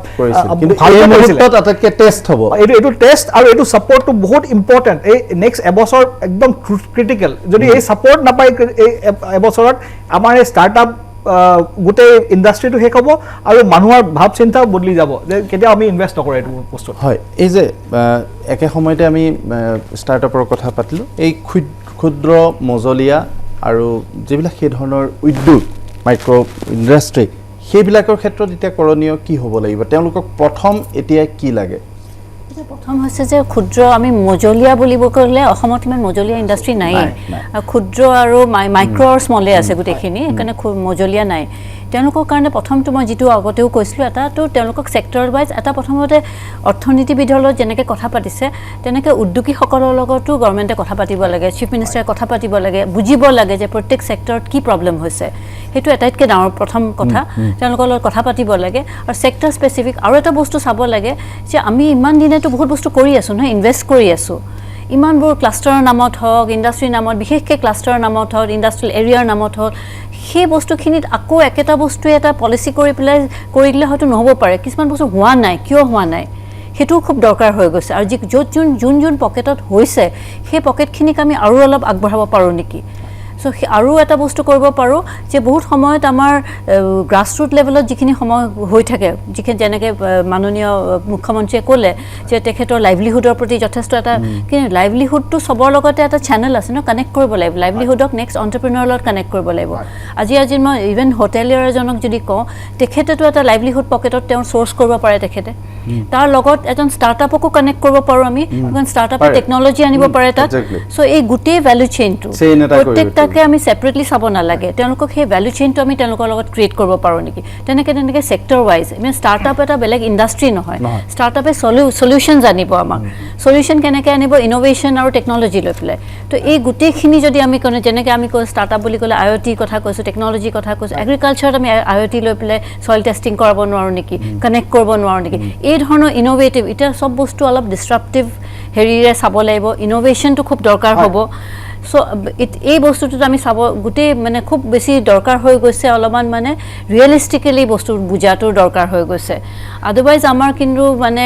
টেষ্ট হ'ব এইটো টেষ্ট আৰু এইটো ছাপৰ্টটো বহুত ইম্পৰ্টেণ্ট এই নেক্সট এবছৰ একদম ক্ৰিটিকেল যদি এই ছাপৰ্ট নাপায় এই এবছৰত আমাৰ এই ষ্টাৰ্টআপ গোটেই ইণ্ডাষ্ট্ৰীটো শেষ হ'ব আৰু মানুহৰ ভাৱ চিন্তাও বদলি যাব যে কেতিয়াও আমি ইনভেষ্ট নকৰোঁ এইটো বস্তুত হয় এই যে একে সময়তে আমি ষ্টাৰ্টআপৰ কথা পাতিলোঁ এই ক্ষুদ্ৰ মজলীয়া আৰু যিবিলাক সেই ধৰণৰ উদ্যোগ মাইক্ৰ' ইণ্ডাষ্ট্ৰী সেইবিলাকৰ ক্ষেত্ৰত এতিয়া কৰণীয় কি হ'ব লাগিব তেওঁলোকক প্ৰথম এতিয়া কি লাগে প্ৰথম হৈছে যে ক্ষুদ্ৰ আমি মজলীয়া বুলিব ক'লে অসমত ইমান মজলীয়া ইণ্ডাষ্ট্ৰী নাই ক্ষুদ্ৰ আৰু মাইক্ৰ' আৰু স্মলে আছে গোটেইখিনি সেইকাৰণে মজলীয়া নাই তেওঁলোকৰ কাৰণে প্ৰথমটো মই যিটো আগতেও কৈছিলোঁ এটাতো তেওঁলোকক ছেক্টৰ ৱাইজ এটা প্ৰথমতে অৰ্থনীতিবিদৰ লগত যেনেকৈ কথা পাতিছে তেনেকৈ উদ্যোগীসকলৰ লগতো গভৰ্ণমেণ্টে কথা পাতিব লাগে চিফ মিনিষ্টাৰে কথা পাতিব লাগে বুজিব লাগে যে প্ৰত্যেক ছেক্টৰত কি প্ৰব্লেম হৈছে সেইটো এটাইতকৈ ডাঙৰ প্ৰথম কথা তেওঁলোকৰ লগত কথা পাতিব লাগে আৰু ছেক্টৰ স্পেচিফিক আৰু এটা বস্তু চাব লাগে যে আমি ইমান দিনেতো বহুত বস্তু কৰি আছোঁ নহয় ইনভেষ্ট কৰি আছোঁ ইমানবোৰ ক্লাষ্টাৰৰ নামত হওক ইণ্ডাষ্ট্ৰীৰ নামত বিশেষকৈ ক্লাষ্টাৰৰ নামত হওক ইণ্ডাষ্ট্ৰিয়েল এৰিয়াৰ নামত হওক সেই বস্তুখিনিত আকৌ একেটা বস্তুৱে এটা পলিচি কৰি পেলাই কৰি দিলে হয়তো নহ'ব পাৰে কিছুমান বস্তু হোৱা নাই কিয় হোৱা নাই সেইটোও খুব দৰকাৰ হৈ গৈছে আৰু য'ত যোন পকেটত হৈছে সেই পকেটখিনিক আমি আৰু অলপ আগবঢ়াব পাৰোঁ নেকি চ' আৰু এটা বস্তু কৰিব পাৰোঁ যে বহুত সময়ত আমাৰ গ্ৰাছৰুট লেভেলত যিখিনি সময় হৈ থাকে যিখিনি যেনেকৈ মাননীয় মুখ্যমন্ত্ৰীয়ে ক'লে যে তেখেতৰ লাইভলিহুডৰ প্ৰতি যথেষ্ট এটা কিন্তু লাইভলিহুডটো চবৰ লগতে এটা চেনেল আছে ন কানেক্ট কৰিব লাগিব লাইভলিহুডক নেক্সট এণ্টাৰপ্ৰিনৰ লগত কানেক্ট কৰিব লাগিব আজি মই ইভেন হোটেলিয়াৰ এজনক যদি কওঁ তেখেতেতো এটা লাইভলিহুড পকেটত তেওঁৰ চ'ৰ্চ কৰিব পাৰে তেখেতে তাৰ লগত এজন ষ্টাৰ্টআপকো কানেক্ট কৰিব পাৰোঁ আমি কাৰণ ষ্টাৰ্টআপে টেকন'লজি আনিব পাৰে তাত চ' এই গোটেই ভেলু চেইনটো প্ৰত্যেকটাকে আমি ছেপাৰেটলি চাব নালাগে তেওঁলোকক সেই ভেলু চেইনটো আমি তেওঁলোকৰ লগত ক্ৰিয়েট কৰিব পাৰোঁ নেকি তেনেকৈ ছেক্টৰ ৱাইজ মানে ষ্টাৰ্টআপ এটা বেলেগ ইণ্ডাষ্ট্ৰী নহয় ষ্টাৰ্টআপে সলিউশ্যন জানিব আমাক সলিউশ্যন কেনেকৈ আনিব ইন'ভেশ্যন আৰু টেকন'লজি লৈ পেলাই তো এই গোটেইখিনি যদি আমি কওঁ যেনেকৈ আমি কৈ ষ্টাৰ্টআপ বুলি ক'লে IoT কথা কৈছোঁ টেকন'লজিৰ কথা কৈছোঁ এগ্ৰিকালচাৰত আমি IoT লৈ পেলাই চইল টেষ্টিং কৰাব নোৱাৰোঁ নেকি কানেক্ট কৰিব নোৱাৰোঁ নেকি এই ধৰণৰ ইন'ভেটিভ এতিয়া চব বস্তু অলপ ডিছৰাপটিভ হেৰিৰে চাব লাগিব ইনোভেশ্যনটো খুব দৰকাৰ হ'ব সো এই বস্তুটোত আমি চাব গোটেই মানে খুব বেছি দৰকাৰ হৈ গৈছে অলপমান মানে ৰিয়েলিষ্টিকেলি বস্তু বুজাটো দৰকাৰ হৈ গৈছে আদাৰৱাইজ আমাৰ কিন্তু মানে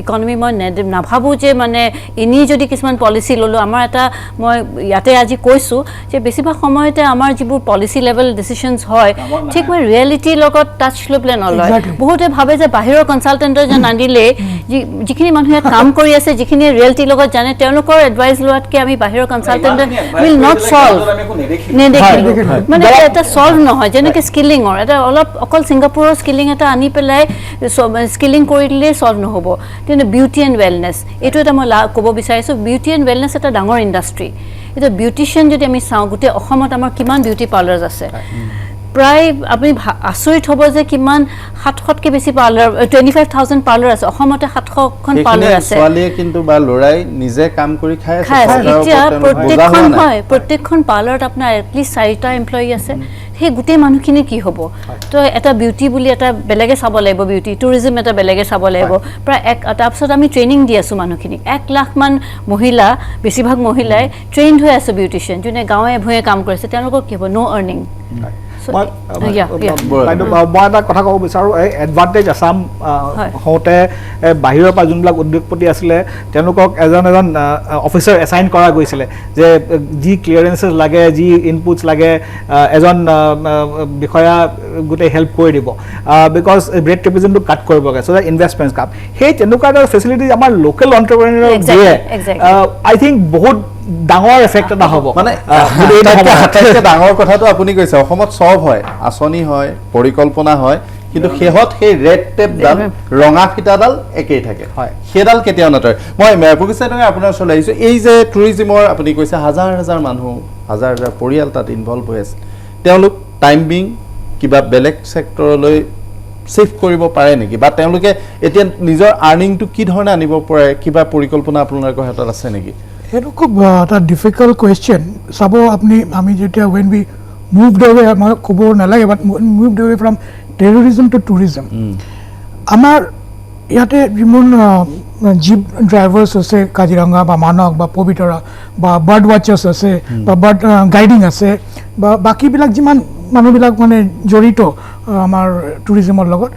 ইকনমি মই নাভাবোঁ যে মানে এনেই যদি কিছুমান পলিচি ল'লোঁ আমাৰ এটা মই ইয়াতে আজি কৈছোঁ যে বেছিভাগ সময়তে আমাৰ যিবোৰ পলিচি লেভেল ডিচিশ্যনছ হয় ঠিক মই ৰিয়েলিটিৰ লগত টাচ লৈ পেলাই নলয় বহুতে ভাবে যে বাহিৰৰ কনচালটেণ্টৰ যে নানিলে যিখিনি মানুহে কাম কৰি আছে যিখিনি ৰিয়েলিটিৰ লগত জানে তেওঁলোকৰ এডভাইচ লোৱাতকৈ আমি বাহিৰৰ কনচালটেণ্ট will not solve মানে এটা সলভ নহয় যেনেকৈ স্কিলিঙৰ এটা অলপ অকল ছিংগাপুৰৰ স্কিলিং এটা আনি পেলাই স্কিলিং কৰি দিলেই সলভ নহ'ব কিন্তু বিউটি এণ্ড ৱেলনেছ এইটো এটা মই ক'ব বিচাৰিছোঁ বিউটি এণ্ড ৱেলনেছ এটা ডাঙৰ ইণ্ডাষ্ট্ৰী এতিয়া বিউটিচিয়ান যদি আমি চাওঁ গোটেই অসমত আমাৰ কিমান বিউটি পাৰ্লাৰ আছে প্ৰায় আপুনি আচৰিত হ'ব যে কিমান 700তকৈ বেছি পাৰ্লাৰ 25,000 পাৰ্লাৰ আছে অসমতে 700খন পাৰ্লাৰ আছে ছোৱালীয়ে কিন্তু বা ল'ৰাই নিজে কাম কৰি খাই আছে এতিয়া প্ৰত্যেকখন পাৰ্লাৰত আপোনাৰ এটলিষ্ট 4টা এমপ্লয়ী আছে সেই গোটেই মানুহখিনি কি হ'ব তো এটা বিউটি বুলি এটা বেলেগে চাব লাগিব বিউটি টুৰিজম এটা বেলেগে চাব লাগিব প্ৰায় তাৰপিছত আমি ট্ৰেইনিং দি আছোঁ মানুহখিনিক 1 লাখ মান মহিলা বেছিভাগ মহিলাই ট্ৰেইনড হৈ আছে বিউটিচিয়ান যোনে গাঁৱে ভূঞে কাম কৰিছে তেওঁলোকৰ কি হ'ব ন' আৰ্নিং মই এটা কথা ক'ব বিচাৰোঁ এই এডভান্টেজ আছাম হওঁতে বাহিৰৰ পৰা যোনবিলাক উদ্যোগপতি আছিলে তেওঁলোকক এজন অফিচাৰ এছাইন কৰা গৈছিলে যে যি ক্লিয়াৰেঞ্চেছ লাগে যি ইনপুটছ লাগে এজন বিষয়া গোটেই হেল্প কৰি দিব বিকজ ৰেট টেপিজনটো কাট কৰিব লাগে চ' দ্য ইনভেষ্টমেণ্টছ কাপ সেই তেনেকুৱা এটা ফেচিলিটি আমাৰ লোকেল এণ্টাৰপ্ৰেনিয়ৰক দিয়ে আই থিংক বহুত ডাঙৰ এফেক্ট এটা হ'ব মানে আটাইতকৈ ডাঙৰ কথাটো আপুনি কৈছে অসমত চব হয় আঁচনি হয় পৰিকল্পনা হয় কিন্তু শেহত সেই ৰেড টেপডাল ৰঙা ফিটাডাল একেই থাকে সেইডাল কেতিয়াও নতৰে মই প্ৰকৃততে আপোনাৰ ওচৰলৈ আহিছোঁ এই যে টুৰিজিমৰ আপুনি কৈছে হাজাৰ হাজাৰ মানুহ হাজাৰ হাজাৰ পৰিয়াল তাত ইনভলভ হৈ আছে তেওঁলোক টাইম বিং কিবা বেলেগ ছেক্টৰলৈ ছেভ কৰিব পাৰে নেকি বা তেওঁলোকে এতিয়া নিজৰ আৰ্নিংটো কি ধৰণে আনিব পাৰে কিবা পৰিকল্পনা আপোনালোকৰ হাতত আছে নেকি সেইটো খুব এটা ডিফিকাল্ট কুৱেশ্যন চাব আপুনি আমি যেতিয়া ৱেন বি মুভড এৱে মই ক'ব নালাগে but moved away from terrorism to tourism আমাৰ ইয়াতে যিমান জীপ ড্ৰাইভাৰ্ছ আছে কাজিৰঙা বা মানস বা পবিতৰা বা বাৰ্ড ৱাচাৰ্ছ আছে বা বাৰ্ড গাইডিং আছে বা বাকীবিলাক যিমান মানুহবিলাক মানে জড়িত আমাৰ টুৰিজমৰ লগত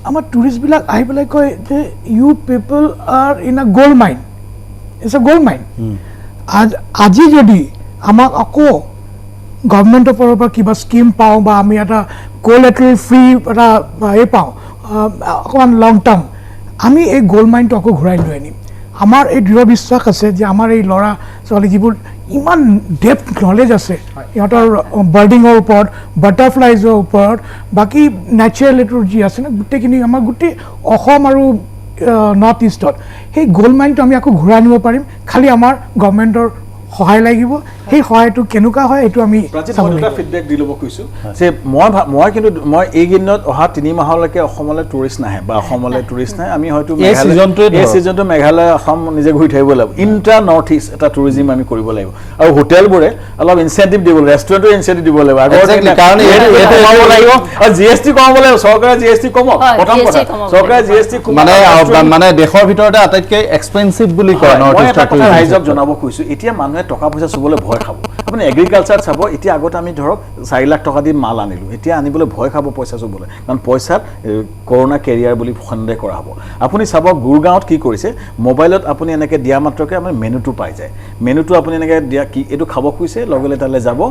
আমাৰ টুৰিষ্টবিলাক আহি পেলাই কয় যে you people are in a gold mine it's a gold mine আজি যদি আমাক আকৌ গভৰ্ণমেণ্টৰ ফালৰ পৰা কিবা স্কিম পাওঁ বা আমি এটা কোলেট্ৰেল ফ্ৰী এটা এই পাওঁ অকণমান লং টাৰ্ম আমি এই গ'ল্ড মাইনটো আকৌ ঘূৰাই লৈ আনিম আমাৰ এই দৃঢ় বিশ্বাস আছে যে আমাৰ এই ল'ৰা ছোৱালী যিবোৰ ইমান ডেপথ নলেজ আছে সিহঁতৰ বাৰ্ডিঙৰ ওপৰত বাটাৰফ্লাইজৰ ওপৰত বাকী নেচাৰেল এইটোৰ যি আছে ন গোটেইখিনি আমাৰ গোটেই অসম আৰু নৰ্থ ইষ্টত সেই গ'ল্ড মাইনটো আমি আকৌ ঘূৰাই আনিব পাৰিম খালি আমাৰ গভৰ্ণমেণ্টৰ সহায় লাগিব সেই সহায়টো কেনেকুৱা হয় এইটো আমি ফিডবেক দি ল'ব কৈছোঁ যে মই কিন্তু মই এইকেইদিনত অহা 3 মাহলৈকে অসমলৈ টুৰিষ্ট নাহে বা অসমলৈ টুৰিষ্ট নাহে আমি হয়তো এই ছিজনটো মেঘালয় অসম নিজে ঘূৰি থাকিব লাগিব ইণ্টাৰ নৰ্থ ইষ্ট এটা টুৰিজিম আমি কৰিব লাগিব আৰু হোটেলবোৰে অলপ ইনচেণ্টিভ দিব লাগিব ৰেষ্টুৰেণ্টৰ ইনচেণ্টিভ দিব লাগিব কাৰণ কমাব লাগিব আৰু GST কমাব লাগিব চৰকাৰে GST কমক প্ৰথম কথা চৰকাৰে GST মানে দেশৰ ভিতৰতে আটাইতকৈ এক্সপেঞ্চিভ বুলি কয় নৰ্থ ইষ্ট ৰাইজক জনাব কৈছোঁ এতিয়া মানুহে টকা পইচা চুবলৈ ভয় খাব আপুনি এগ্ৰিকালচাৰত চাব এতিয়া আগতে আমি ধৰক 4 লাখ টকা দি মাল আনিলোঁ এতিয়া আনিবলৈ ভয় খাব পইচা চুবলৈ কাৰণ পইচাত কৰোণা কেৰিয়াৰ বুলি সন্দেহ কৰা হ'ব আপুনি চাব গুৰগাঁৱত কি কৰিছে মোবাইলত আপুনি এনেকৈ দিয়া মাত্ৰকে আপুনি মেনুটো পাই যায় মেনুটো আপুনি এনেকৈ দিয়া কি এইটো খাব খুজিছে লগে লগে তালৈ যাব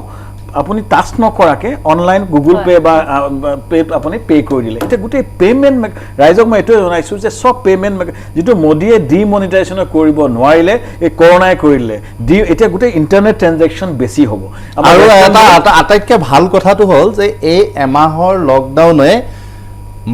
আপুনি টাচ নকৰাকৈ অনলাইন গুগল পে' বা পে'ত আপুনি পে' কৰি দিলে এতিয়া গোটেই পে'মেণ্ট ৰাইজক মই এইটোৱে জনাইছোঁ যে চব পে'মেণ্ট যিটো মোদীয়ে ডিমনিটাইজেশ্যন কৰিব নোৱাৰিলে এই কৰোণাই কৰিলে এতিয়া গোটেই ইণ্টাৰনেট ট্ৰেঞ্জেকশ্যন বেছি হ'ব আৰু এটা আটাইতকৈ ভাল কথাটো হ'ল যে এই এমাহৰ লকডাউনে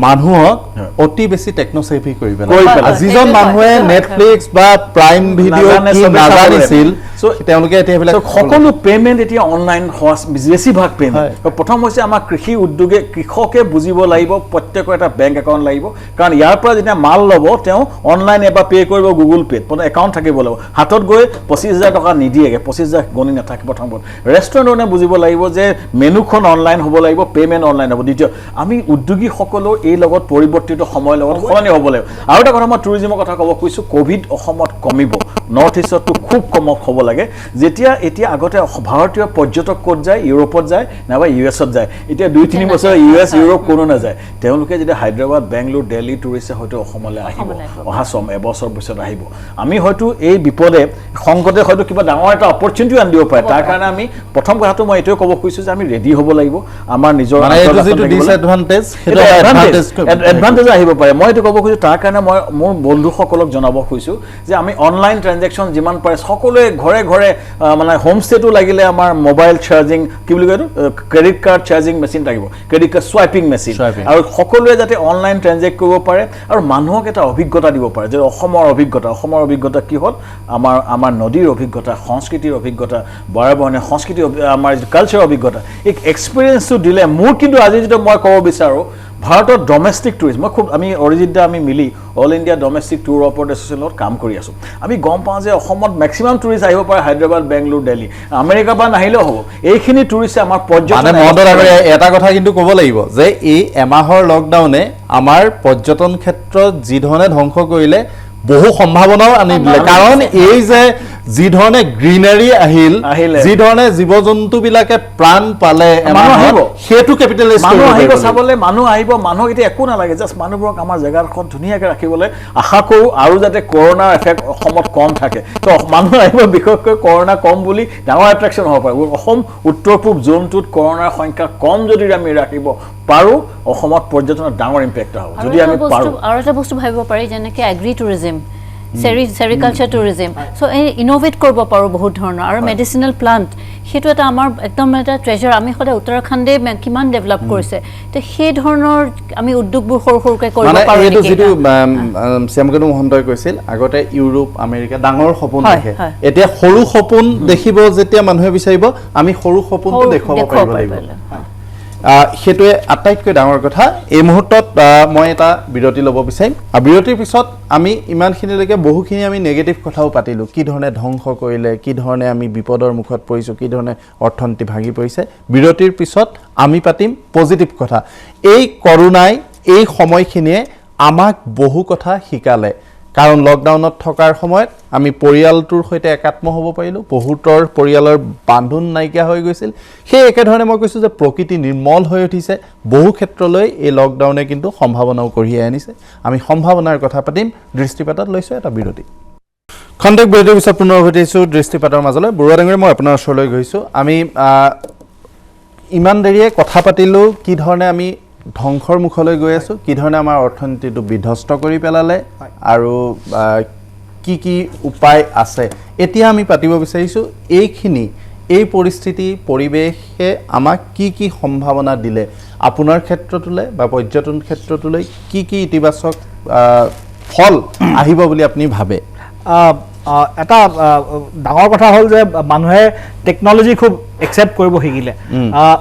মানুহক অতি বেছি টেকন'চেভি কৰি পেলালে যিজন মানুহে নেটফ্লিক্স বা প্ৰাইম ভিডিঅ' কি নাজানিছিল সো তেওঁলোকে এতিয়া এইবিলাক সকলো পেমেণ্ট এতিয়া অনলাইন হোৱা বেছিভাগ পেমেণ্ট প্ৰথম হৈছে আমাৰ কৃষি উদ্যোগে কৃষকে বুজিব লাগিব প্ৰত্যেকৰ এটা বেংক একাউণ্ট লাগিব কাৰণ ইয়াৰ পৰা যেতিয়া মাল ল'ব তেওঁ অনলাইন এবাৰ পে' কৰিব গুগল পে'ত একাউণ্ট থাকিব লাগিব হাতত গৈ 25,000 টকা নিদিয়েগৈ 25,000 গণি নাথাকে প্ৰথমত ৰেষ্টুৰেণ্টে বুজিব লাগিব যে মেনুখন অনলাইন হ'ব লাগিব পে'মেণ্ট অনলাইন হ'ব দ্বিতীয় আমি উদ্যোগীসকলৰ এই লগত পৰিৱৰ্তিত সময়ৰ লগত সলনি হ'ব লাগিব আৰু এটা কথা মই টুৰিজিমৰ কথা ক'ব খুজিছোঁ ক'ভিড অসমত কমিব নৰ্থ ইষ্টতো খুব কমত হ'ব লাগে যেতিয়া এতিয়া আগতে ভাৰতীয় পৰ্যটক ক'ত যায় ইউৰোপত যায় নাইবা US-ত যায় এতিয়া 2-3 বছৰ US ইউৰোপ কোনো নাযায় তেওঁলোকে যেতিয়া হায়দৰাবাদ বেংগলোৰ দিল্লী টুৰিষ্টে হয়তো অসমলৈ আহিব অহা এবছৰ পিছত আহিব আমি হয়তো এই বিপদে সংকটে হয়তো কিবা ডাঙৰ এটা অপৰচুনিটি আনি দিব পাৰে তাৰ কাৰণে আমি প্ৰথম কথাটো মই এইটোৱে ক'ব খুজিছোঁ যে আমি ৰেডি হ'ব লাগিব আমাৰ নিজৰ এডভান্টেজ আহিব পাৰে মই এইটো ক'ব খুজিছোঁ তাৰ কাৰণে মই মোৰ বন্ধুসকলক জনাব খুজিছোঁ যে আমি অনলাইন ট্ৰানজেকশ্যন যিমান পাৰে সকলোৱে ঘৰে ঘৰে মানে হোমষ্টেটো লাগিলে আমাৰ মোবাইল চাৰ্জিং কি বুলি কয় এইটো ক্ৰেডিট কাৰ্ড চাৰ্জিং মেচিন থাকিব ক্ৰেডিট কাৰ্ড চুৱাইপিং মেচিন আৰু সকলোৱে যাতে অনলাইন ট্ৰানজেক্ট কৰিব পাৰে আৰু মানুহক এটা অভিজ্ঞতা দিব পাৰে যে অসমৰ অভিজ্ঞতা কি হ'ল আমাৰ নদীৰ অভিজ্ঞতা সংস্কৃতিৰ অভিজ্ঞতা বৰাবৰণীয়া সংস্কৃতি আমাৰ কালচাৰৰ অভিজ্ঞতা এই এক্সপিৰিয়েঞ্চটো দিলে মোৰ কিন্তু আজি যদি মই ক'ব বিচাৰোঁ ভাৰতৰ ডমেষ্টিক টুৰিষ্ট মই খুব আমি অৰিজিৎ দা আমি মিলি all India domestic tour operator এছ'চিয়েশ্যনৰ লগত কাম কৰি আছোঁ আমি গম পাওঁ যে অসমত মেক্সিমাম টুৰিষ্ট আহিব পাৰে হায়দৰাবাদ বেংগলোৰ দিল্লী আমেৰিকাৰ পৰা নাহিলেও হ'ব এইখিনি টুৰিষ্টে আমাৰ পৰ্যটন এটা কথা কিন্তু ক'ব লাগিব যে এই এমাহৰ লকডাউনে আমাৰ পৰ্যটন ক্ষেত্ৰত যি ধৰণে ধ্বংস কৰিলে বহু সম্ভাৱনাও আনি দিলে কাৰণ এই যে যি ধৰণে গ্ৰীনাৰী আহিল যি ধৰণে জীৱ জন্তুবিলাকে প্ৰাণ পালে সেইটো কেপিটেলাইজ মানুহ আহিব চাবলৈ মানুহ আহিব মানুহক এতিয়া একো নালাগে জাষ্ট মানুহবোৰক আমাৰ জেগাখন ধুনীয়াকৈ ৰাখিবলৈ আশা কৰোঁ আৰু যাতে কৰোণাৰ এফেক্ট অসমত কম থাকে তো মানুহ আহিব বিশেষকৈ কৰোণা কম বুলি ডাঙৰ এট্ৰেকশ্যন হ'ব পাৰে অসম উত্তৰ পূব জোনটোত কৰোণাৰ সংখ্যা কম যদি আমি ৰাখিব পাৰোঁ অসমত পৰ্যটনৰ ডাঙৰ ইম্পেক্ট হ'ব যদি আমি পাৰোঁ আৰু এটা বস্তু ভাবিব পাৰি যেনেকৈ এগ্ৰি টুৰিজিম চেৰিকালচাৰ টুৰিজিম চ' এই ইন'ভেট কৰিব পাৰোঁ বহুত ধৰণৰ আৰু মেডিচিনেল প্লাণ্ট সেইটো এটা আমাৰ একদম এটা ট্ৰেজাৰ আমি সদায় উত্তৰাখণ্ডে কিমান ডেভেলপ কৰিছে তো সেই ধৰণৰ আমি উদ্যোগবোৰ সৰু সৰুকৈ কৰিব পাৰোঁ এইটো যিটো শ্যামকানু মহন্তই কৈছিল আগতে ইউৰোপ আমেৰিকা ডাঙৰ সপোন দেখে এতিয়া সৰু সপোন দেখিব যেতিয়া মানুহে বিচাৰিব আমি সৰু সপোনটো দেখুৱাব পাৰিব লাগিব সেইটোৱে আটাইতকৈ ডাঙৰ কথা এই মুহূৰ্তত মই এটা বিৰতি ল'ব বিচাৰিম আৰু বিৰতিৰ পিছত আমি ইমানখিনিলৈকে বহুখিনি আমি নেগেটিভ কথাও পাতিলোঁ কি ধৰণে ধ্বংস কৰিলে কি ধৰণে আমি বিপদৰ মুখত পৰিছোঁ কি ধৰণে অৰ্থনীতি ভাঙি পৰিছে বিৰতিৰ পিছত আমি পাতিম পজিটিভ কথা এই কৰোণাই এই সময়খিনিয়ে আমাক বহু কথা শিকালে কাৰণ লকডাউনত থকাৰ সময়ত আমি পৰিয়ালটোৰ সৈতে একাত্ম হ'ব পাৰিলোঁ বহুতৰ পৰিয়ালৰ বান্ধোন নাইকিয়া হৈ গৈছিল সেই একেধৰণে মই কৈছোঁ যে প্ৰকৃতি নিৰ্মল হৈ উঠিছে বহু ক্ষেত্ৰলৈ এই লকডাউনে কিন্তু সম্ভাৱনাও কঢ়িয়াই আনিছে আমি সম্ভাৱনাৰ কথা পাতিম দৃষ্টিপাতত লৈছোঁ এটা বিৰতি খন্তেক বিৰতিৰ পিছত পুনৰ উভতি আহিছোঁ দৃষ্টিপাতৰ মাজলৈ বৰুৱা ডাঙৰীয়া মই আপোনাৰ ওচৰলৈ গৈছোঁ আমি ইমান দেৰিয়ে কথা পাতিলোঁ কি ধৰণে আমি ধ্বংসৰ মুখলৈ গৈ আছোঁ কি ধৰণে আমাৰ অৰ্থনীতিটো বিধ্বস্ত কৰি পেলালে আৰু কি কি উপায় আছে এতিয়া আমি পাতিব বিচাৰিছোঁ এইখিনি এই পৰিস্থিতি পৰিৱেশে আমাক কি কি সম্ভাৱনা দিলে আপোনাৰ ক্ষেত্ৰটোলৈ বা পৰ্যটন ক্ষেত্ৰটোলৈ কি কি ইতিবাচক ফল আহিব বুলি আপুনি ভাবে এটা ডাঙৰ কথা হ'ল যে মানুহে টেকন'লজি খুব একচেপ্ট কৰিব শিকিলে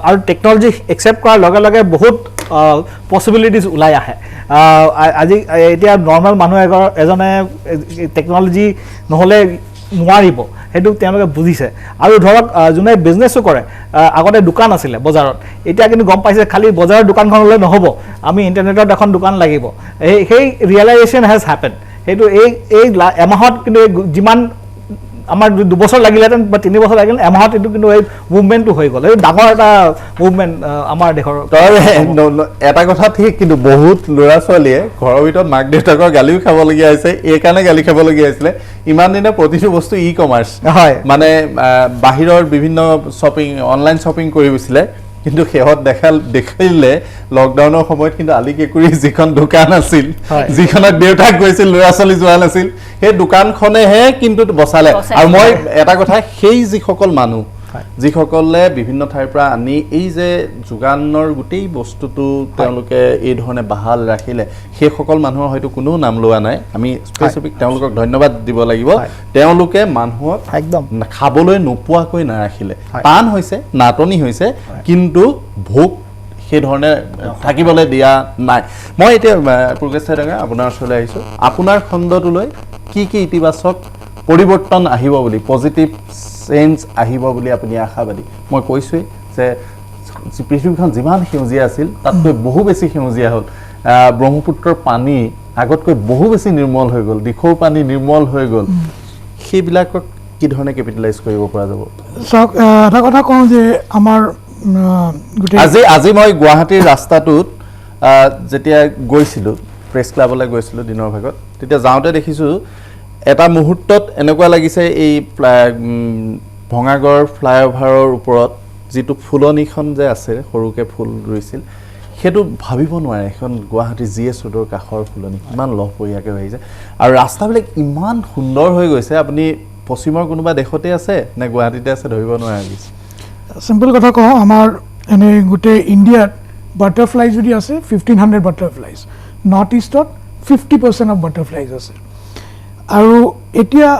আৰু টেকন'লজি একচেপ্ট কৰাৰ লগে লগে বহুত পচিবিলিটিজ ওলাই আহে আজি এতিয়া নৰ্মেল মানুহ এজনে টেকন'লজি নহ'লে নোৱাৰিব সেইটো তেওঁলোকে বুজিছে আৰু ধৰক যোনে বিজনেছো কৰে আগতে দোকান আছিলে বজাৰত এতিয়া কিন্তু গম পাইছে খালি বজাৰৰ দোকানখন হ'লে নহ'ব আমি ইণ্টাৰনেটত এখন দোকান লাগিব সেই ৰিয়েলাইজেশ্যন হেজ হেপেন সেইটো এই এমাহত কিন্তু যিমান আমাৰ 2 বছৰ লাগিলেহেঁতেন বা 3 বছৰ লাগিলে এমাহত এইটো কিন্তু এই মুভমেণ্টটো হৈ গ'ল এই ডাঙৰ এটা মুভমেণ্ট আমাৰ দেশৰ এটা কথা ঠিক কিন্তু বহুত ল'ৰা ছোৱালীয়ে ঘৰৰ ভিতৰত মাক দেউতাকৰ গালিও খাবলগীয়া হৈছে এইকাৰণে গালি খাবলগীয়া হৈছিলে ইমান দিনে প্ৰতিটো বস্তু ই কমাৰ্চ হয় মানে বাহিৰৰ বিভিন্ন শ্বপিং অনলাইন শ্বপিং কৰি গৈছিলে কিন্তু সেহত দেখিলে লকডাউনৰ সময়ত কিন্তু আলি কেকুৰি যিখন দোকান আছিল যিখনত দেউতাক গৈছিল ল'ৰা ছোৱালী যোৱা নাছিল সেই দোকানখনেহে কিন্তু বচালে আৰু মই এটা কথা সেই যিসকল মানুহ যিসকলে বিভিন্ন ঠাইৰ পৰা আনি এই যে যোগানৰ গোটেই বস্তুটো তেওঁলোকে এই ধৰণে বাহাল ৰাখিলে সেইসকল মানুহৰ হয়তো কোনো নাম লোৱা নাই আমি স্পেচিফিক তেওঁলোকক ধন্যবাদ দিব লাগিব তেওঁলোকে মানুহক একদম খাবলৈ নোপোৱাকৈ নাৰাখিলে টান হৈছে নাটনি হৈছে কিন্তু ভোক সেই ধৰণে থাকিবলৈ দিয়া নাই মই এতিয়া প্ৰগ্ৰেছ ডাঙা আপোনাৰ ওচৰলৈ আহিছোঁ আপোনাৰ খণ্ডটোলৈ কি কি ইতিবাচক পৰিৱৰ্তন আহিব বুলি পজিটিভ চেঞ্জ আহিব বুলি আপুনি আশাবাদী মই কৈছোঁৱেই যে পৃথিৱীখন যিমান সেউজীয়া আছিল তাতকৈ বহু বেছি সেউজীয়া হ'ল ব্ৰহ্মপুত্ৰৰ পানী আগতকৈ বহু বেছি নিৰ্মল হৈ গ'ল দিখৌৰ পানী নিৰ্মল হৈ গ'ল সেইবিলাকক কি ধৰণে কেপিটেলাইজ কৰিব পৰা যাব চাওক এটা কথা কওঁ যে আমাৰ আজি মই গুৱাহাটীৰ ৰাস্তাটোত যেতিয়া গৈছিলোঁ প্ৰেছ ক্লাবলৈ গৈছিলোঁ দিনৰ ভাগত তেতিয়া যাওঁতে দেখিছোঁ এটা মুহূৰ্তত এনেকুৱা লাগিছে এই ভঙাগড় ফ্লাইঅভাৰৰ ওপৰত যিটো ফুলনিখন যে আছে সৰুকৈ ফুল ৰুইছিল সেইটো ভাবিব নোৱাৰে এখন গুৱাহাটী GS ৰোডৰ কাষৰ ফুলনি ইমান লহপহীয়াকৈ হৈ আহিছে আৰু ৰাস্তাবিলাক ইমান সুন্দৰ হৈ গৈছে আপুনি পশ্চিমৰ কোনোবা দেশতে আছে নে গুৱাহাটীতে আছে ধৰিব নোৱাৰে চিম্পল কথা কওঁ আমাৰ এনেই গোটেই ইণ্ডিয়াত বাটাৰফ্লাই যদি আছে 1500 বাটাৰফ্লাইজ নৰ্থ ইষ্টত 50% অফ বাটাৰফ্লাইজ আছে আৰু এতিয়া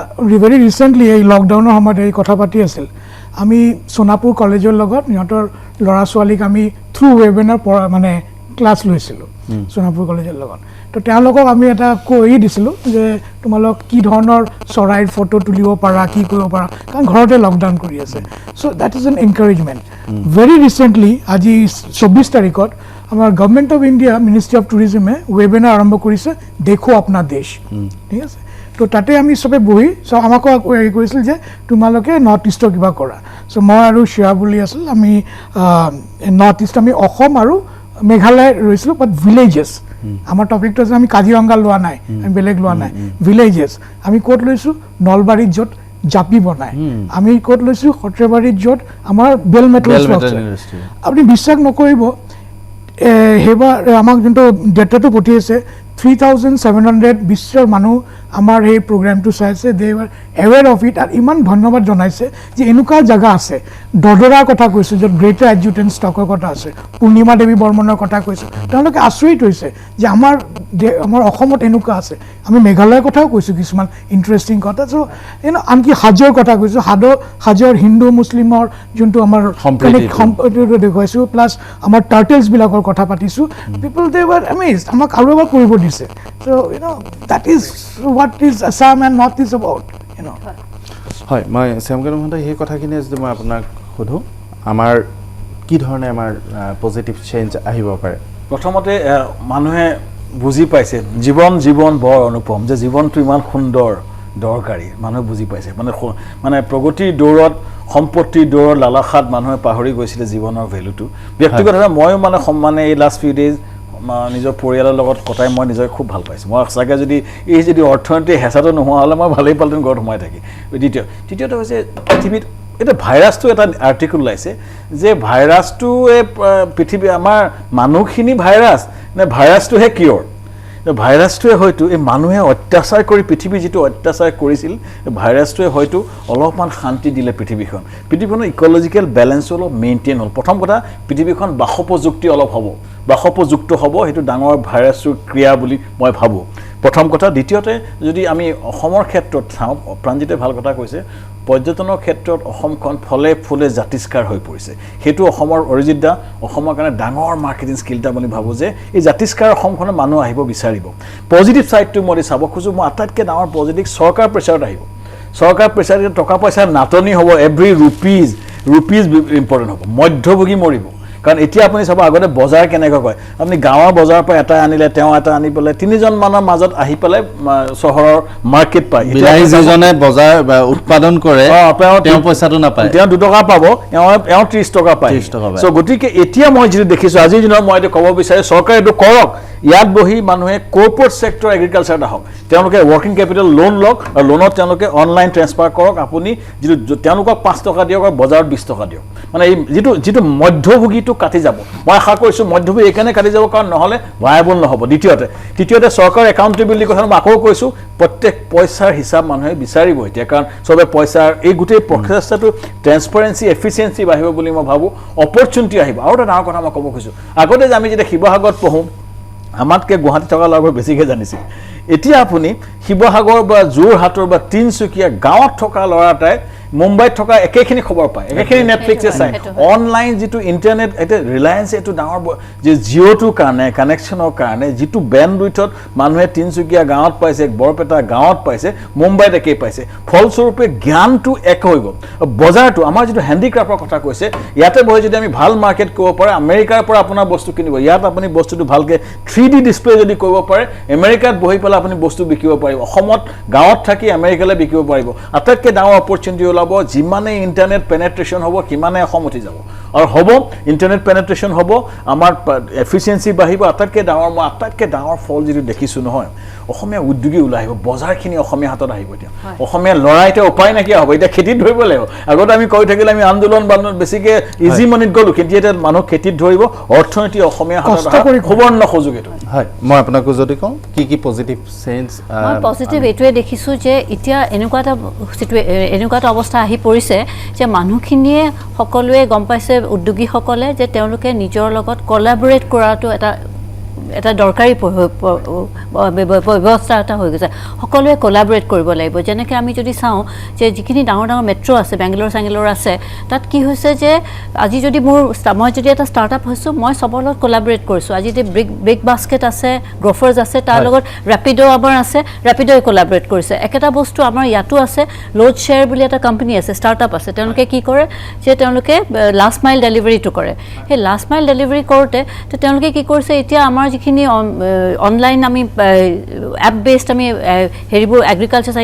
ভেৰি ৰিচেণ্টলি এই লকডাউনৰ সময়ত এই কথা পাতি আছিল আমি সোনাপুৰ কলেজৰ লগত সিহঁতৰ ল'ৰা ছোৱালীক আমি থ্ৰু ৱেবিনাৰ মানে ক্লাছ লৈছিলোঁ সোনাপুৰ কলেজৰ লগত তো তেওঁলোকক আমি এটা কৈ দিছিলোঁ যে তোমালোক কি ধৰণৰ চৰাইৰ ফটো তুলিব পাৰা কি কৰিব পাৰা কাৰণ ঘৰতে লকডাউন কৰি আছে so' that is an encouragement very recently আজি 24 তাৰিখত আমাৰ government of India ministry of টুৰিজমে ৱেবিনাৰ আৰম্ভ কৰিছে দেখো আপোনাৰ দেশ ঠিক আছে তো তাতে আমি চবে বহি চ' আমাকো হেৰি কৰিছিল যে তোমালোকে নৰ্থ ইষ্টৰ কিবা কৰা চ' মই আৰু শ্ৰেয়া বুলি আছিল আমি নৰ্থ ইষ্ট আমি অসম আৰু মেঘালয় ৰৈছিলোঁ বাট ভিলেজেছ আমাৰ টপিকটো আছে আমি কাজিৰঙা লোৱা নাই আমি বেলেগ লোৱা নাই ভিলেজেছ আমি ক'ত লৈছোঁ নলবাৰীত য'ত জাপি বনায় আমি ক'ত লৈছোঁ সৰ্থেবাৰীত য'ত আমাৰ বেল মেটেল আপুনি বিশ্বাস নকৰিব সেইবাৰ আমাক যোনটো ডেটাটো পঠিয়াইছে 3700 বিশ্বৰ মানুহ আমাৰ সেই প্ৰগ্ৰামটো চাইছে দে আৰ এৱেৰ অফ ইট আৰু ইমান ধন্যবাদ জনাইছে যে এনেকুৱা জেগা আছে দদৰাৰ কথা কৈছোঁ য'ত গ্ৰেটাৰ এডজুটেণ্ট ষ্টকৰ কথা আছে পূৰ্ণিমা দেৱী বৰ্মনৰ কথা কৈছোঁ তেওঁলোকে আচৰিত হৈছে যে আমাৰ অসমত এনেকুৱা আছে আমি মেঘালয়ৰ কথাও কৈছোঁ কিছুমান ইণ্টাৰেষ্টিং কথা চ' আনকি হাজোৰ কথা কৈছোঁ হাজোৰ হিন্দু মুছলিমৰ যোনটো আমাৰ সম্প্ৰীতিটো দেখুৱাইছোঁ প্লাছ আমাৰ টাৰ্টেলছবিলাকৰ কথা পাতিছোঁ পিপল দে ৱাৰ এমেজড আমাক আৰু এবাৰ কৰিব দিছে চ' that is what is Assam and North is about হয় মই শ্যামকান্ত মহোদয় সেই কথাখিনি যদি মই আপোনাক সোধোঁ আমাৰ কি ধৰণে আমাৰ পজিটিভ চেঞ্জ আহিব পাৰে প্ৰথমতে মানুহে বুজি পাইছে জীৱন বৰ অনুপম যে জীৱনটো ইমান সুন্দৰ দৰকাৰী মানুহে বুজি পাইছে মানে প্ৰগতিৰ দৌৰত সম্পত্তিৰ দৌৰত লালাসাত মানুহে পাহৰি গৈছিলে জীৱনৰ ভেলুটো ব্যক্তিগতভাৱে ময়ো মানে এই লাষ্ট ফিউ ডেজ নিজৰ পৰিয়ালৰ লগত কটাই মই নিজকে খুব ভাল পাইছোঁ মই সঁচাকৈ যদি অৰ্থনৈতিক হেঁচাটো নোহোৱা হ'লে মই ভালেই পালোঁহেঁতেন ঘৰত সোমাই থাকি দ্বিতীয়তে হৈছে পৃথিৱীত এতিয়া ভাইৰাছটো এটা আৰ্টিকল ওলাইছে যে ভাইৰাছটোৱে পৃথিৱী আমাৰ মানুহখিনি ভাইৰাছ নে ভাইৰাছটোহে কিয়ৰ ভাইৰাছটোৱে হয়তো এই মানুহে অত্যাচাৰ কৰি পৃথিৱী যিটো অত্যাচাৰ কৰিছিল ভাইৰাছটোৱে হয়তো অলপমান শান্তি দিলে পৃথিৱীখনৰ ইক'লজিকেল বেলেঞ্চটো অলপ মেইনটেইন হ'ল প্ৰথম কথা পৃথিৱীখন বাসপযুক্ত হ'ব সেইটো ডাঙৰ ভাইৰাছটোৰ ক্ৰিয়া বুলি মই ভাবোঁ প্ৰথম কথা দ্বিতীয়তে যদি আমি অসমৰ ক্ষেত্ৰত চাওঁ প্ৰাণজিতে ভাল কথা কৈছে পৰ্যটনৰ ক্ষেত্ৰত অসমখন ফলে ফুলে জাতিষ্কাৰ হৈ পৰিছে সেইটো অসমৰ অৰিজিত দা অসমৰ কাৰণে ডাঙৰ মাৰ্কেটিং স্কিল এটা বুলি ভাবোঁ যে এই জাতিষ্কাৰ অসমখনৰ মানুহ আহিব বিচাৰিব পজিটিভ ছাইডটো মই চাব খোজোঁ মই আটাইতকৈ ডাঙৰ পজিটিভ চৰকাৰ প্ৰেছাৰত আহিব চৰকাৰ প্ৰেছাৰত টকা পইচাৰ নাটনি হ'ব এভৰি ৰুপিজ ইম্পৰ্টেণ্ট হ'ব মধ্যভোগী মৰিব কাৰণ এতিয়া আপুনি চাব আগতে বজাৰ কেনেকৈ কয় আপুনি গাঁৱৰ বজাৰৰ পৰা এটা আনিলে তেওঁ এটা আনি পেলাই তিনিজন মানুহৰ মাজত আহি পেলাই চহৰৰ মাৰ্কেট পায় বিলাহী যিজনে বজাৰ উৎপাদন কৰে তেওঁ পইচাটো নাপায় তেওঁ 2 টকা পাব এওঁ 30 টকা পায় চ' গতিকে এতিয়া মই যিটো দেখিছোঁ আজিৰ দিনত মই এইটো ক'ব বিচাৰোঁ চৰকাৰে এইটো কৰক ইয়াত বহি মানুহে কৰ্পৰেট ছেক্টৰ এগ্ৰিকালচাৰত আহক তেওঁলোকে ৱৰ্কিং কেপিটেল লোন লওক আৰু লোনত তেওঁলোকে অনলাইন ট্ৰেন্সফাৰ কৰক আপুনি যিটো তেওঁলোকক 5 টকা দিয়ক আৰু বজাৰত 20 টকা দিয়ক মানে এই যিটো মধ্যভোগীটো সেইটো কাটি যাব মই আশা কৰিছোঁ মধ্যভোগী এইকাৰণে কাটি যাব কাৰণ নহ'লে ভায়াবল নহ'ব তৃতীয়তে চৰকাৰ একাউণ্টেবিলিটি কথা মই আকৌ কৈছোঁ প্ৰত্যেক পইচাৰ হিচাপ মানুহে বিচাৰিব এতিয়া কাৰণ চবে পইচাৰ এই গোটেই প্ৰচেষ্টাটো ট্ৰেন্সপাৰেঞ্চি এফিচিয়েঞ্চি বাঢ়িব বুলি মই ভাবোঁ অপৰচুনিটি আহিব আৰু এটা ডাঙৰ কথা মই ক'ব খুজিছোঁ আগতে যে আমি যেতিয়া শিৱসাগৰত পঢ়োঁ আমাতকৈ গুৱাহাটী থকা ল'ৰাবোৰ বেছিকৈ জানিছিল এতিয়া আপুনি শিৱসাগৰ বা যোৰহাটৰ বা তিনিচুকীয়া গাঁৱত থকা ল'ৰা এটাই মুম্বাইত থকা একেখিনি খবৰ পায় একেখিনি নেটফ্লিক্সে চায় অনলাইন যিটো ইণ্টাৰনেট এতিয়া ৰিলায়েন্স এইটো ডাঙৰ যে জিঅ'টোৰ কাৰণে কানেকশ্যনৰ কাৰণে যিটো বেণ্ডউইথত মানুহে তিনিচুকীয়া গাঁৱত পাইছে বৰপেটা গাঁৱত পাইছে মুম্বাইত একেই পাইছে ফলস্বৰূপে জ্ঞানটো এক হৈ গ'ল বজাৰটো আমাৰ যিটো হেণ্ডিক্ৰাফ্টৰ কথা কৈছে ইয়াতে বহি যদি আমি ভাল মাৰ্কেট কৰিব পাৰে আমেৰিকাৰ পৰা আপোনাৰ বস্তু কিনিব ইয়াত আপুনি বস্তুটো ভালকৈ 3D ডিছপ্লে যদি কৰিব পাৰে আমেৰিকাত বহি পেলাই আপুনি বস্তু বিকিব পাৰিব অসমত গাঁৱত থাকি আমেৰিকালৈ বিকিব পাৰিব আটাইতকৈ ডাঙৰ অপৰচুনিটি ওলাব যিমানে ইণ্টাৰনেট পেনেট্ৰেশ্যন হ'ব সিমানে অসম উঠি যাব আৰু হ'ব ইণ্টাৰনেট পেনেট্ৰেশ্যন হ'ব আমাৰ এফিচিয়েঞ্চি বাঢ়িব আটাইতকৈ ডাঙৰ ফল যিটো দেখিছোঁ নহয় অসমীয়া উদ্যোগী ওলাই আহিব বজাৰখিনি অসমীয়া হাতত আহিব এতিয়া অসমীয়া ল'ৰা এতিয়া উপায় নাইকিয়া হ'ব এতিয়া খেতিত ধৰিব লাগিব আগতে আমি কৈ থাকিলে আমি আন্দোলন বেছিকৈ ইজি মানিত গ'লোঁ কিন্তু এতিয়া মানুহ খেতিত ধৰিব অৰ্থনীতি অসমীয়া হাতত সুবৰ্ণ সুযোগ এইটো হয় মই আপোনাকো যদি কওঁ কি পজিটিভ চেঞ্জ মই পজিটিভ এইটোৱে দেখিছোঁ যে এতিয়া এনেকুৱা এটা অৱস্থা আহি পৰিছে যে মানুহখিনিয়ে সকলোৱে গম পাইছে উদ্যোগীসকলে যে তেওঁলোকে নিজৰ লগত কলাবৰেট কৰাটো এটা দৰকাৰী ব্যৱস্থা এটা হৈ গৈছে সকলোৱে কলাবৰেট কৰিব লাগিব যেনেকৈ আমি যদি চাওঁ যে যিখিনি ডাঙৰ মেট্ৰ' আছে বেংগলোৰ আছে তাত কি হৈছে যে আজি যদি মই যদি এটা ষ্টাৰ্টআপ হৈছোঁ মই চবৰ লগত কলাবৰেট কৰিছোঁ আজি যদি ব্ৰিক বাস্কেট আছে গ্ৰ'ফাৰ্ছ আছে তাৰ লগত ৰেপিড' আমাৰ আছে ৰেপিড'ই কলাবৰেট কৰিছে একেটা বস্তু আমাৰ ইয়াতো আছে লোড শ্বেয়াৰ বুলি এটা কোম্পানী আছে ষ্টাৰ্টআপ আছে তেওঁলোকে কি কৰে যে তেওঁলোকে লাষ্ট মাইল ডেলিভাৰীটো কৰে সেই লাষ্ট মাইল ডেলিভাৰী কৰোঁতে তেওঁলোকে কি কৰিছে এতিয়া আমাৰ যিখিনি অনলাইন আমি এপ বেছড আমি হেৰিবোৰ এগ্ৰিকালচাৰ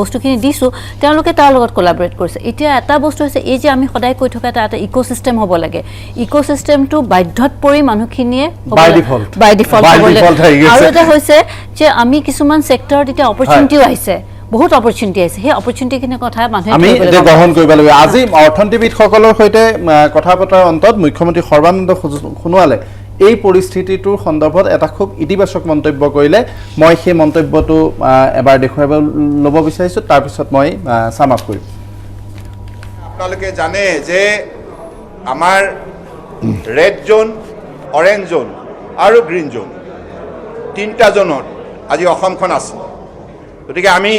বস্তুখিনি দিছোঁ তেওঁলোকে তাৰ লগত কলাবৰেট কৰিছে এতিয়া এটা বস্তু হৈছে এই যে আমি সদায় কৈ থকা এটা ইক'চিষ্টেম হ'ব লাগে ইক'চিষ্টেমটো বাধ্যত পৰি মানুহখিনিয়ে বাই ডিফল্ট হ'ব লাগে আৰু এটা হৈছে যে আমি কিছুমান ছেক্টৰত এতিয়া অপৰচুনিটিও আহিছে বহুত অপৰচুনিটি আছে সেই অপৰচুনিটিখিনিৰ কথা মানুহে আমি গ্ৰহণ কৰিব লাগিব আজি অৰ্থনীতিবিদসকলৰ সৈতে কথা পতাৰ অন্তত মুখ্যমন্ত্ৰী সৰ্বানন্দ সোণোৱালে এই পৰিস্থিতিটোৰ সন্দৰ্ভত এটা খুব ইতিবাচক মন্তব্য কৰিলে মই সেই মন্তব্যটো এবাৰ দেখুৱাব ল'ব বিচাৰিছোঁ তাৰপিছত মই চাম আপ কৰিম আপোনালোকে জানে যে আমাৰ ৰেড জোন অৰেঞ্জ জোন আৰু গ্ৰীণ জোন তিনিটা জোনত আজি অসমখন আছে গতিকে আমি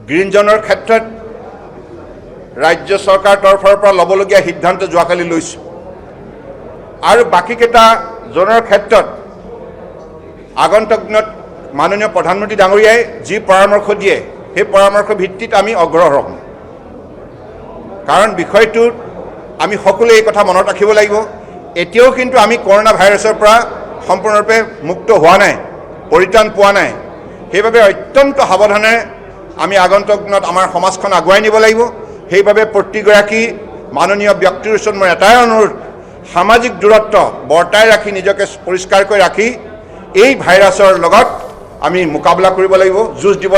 গ্ৰীণ জোনৰ ক্ষেত্ৰত ৰাজ্য চৰকাৰৰ তৰফৰ পৰা ল'বলগীয়া সিদ্ধান্ত যোৱাকালি লৈছোঁ আৰু বাকীকেইটা জোনৰ ক্ষেত্ৰত আগন্তুক দিনত মাননীয় প্ৰধানমন্ত্ৰী ডাঙৰীয়াই যি পৰামৰ্শ দিয়ে সেই পৰামৰ্শ ভিত্তিত আমি অগ্ৰসৰ হ'ম কাৰণ বিষয়টোত আমি সকলোৱে এই কথা মনত ৰাখিব লাগিব এতিয়াও কিন্তু আমি কৰোণা ভাইৰাছৰ পৰা সম্পূৰ্ণৰূপে মুক্ত হোৱা নাই পৰিত্ৰাণ পোৱা নাই সেইবাবে অত্যন্ত সাৱধানে আমি আগন্তুক দিনত আমাৰ সমাজখন আগুৱাই নিব লাগিব সেইবাবে প্ৰতিগৰাকী মাননীয় ব্যক্তিৰ ওচৰত মোৰ এটাই অনুৰোধ সামাজিক দূৰত্ব বৰ্তাই ৰাখি নিজকে পৰিষ্কাৰ কৰি ৰাখি এই ভাইৰাছৰ লগত আমি মোকাবিলা কৰিব লাগিব যুঁজ দিব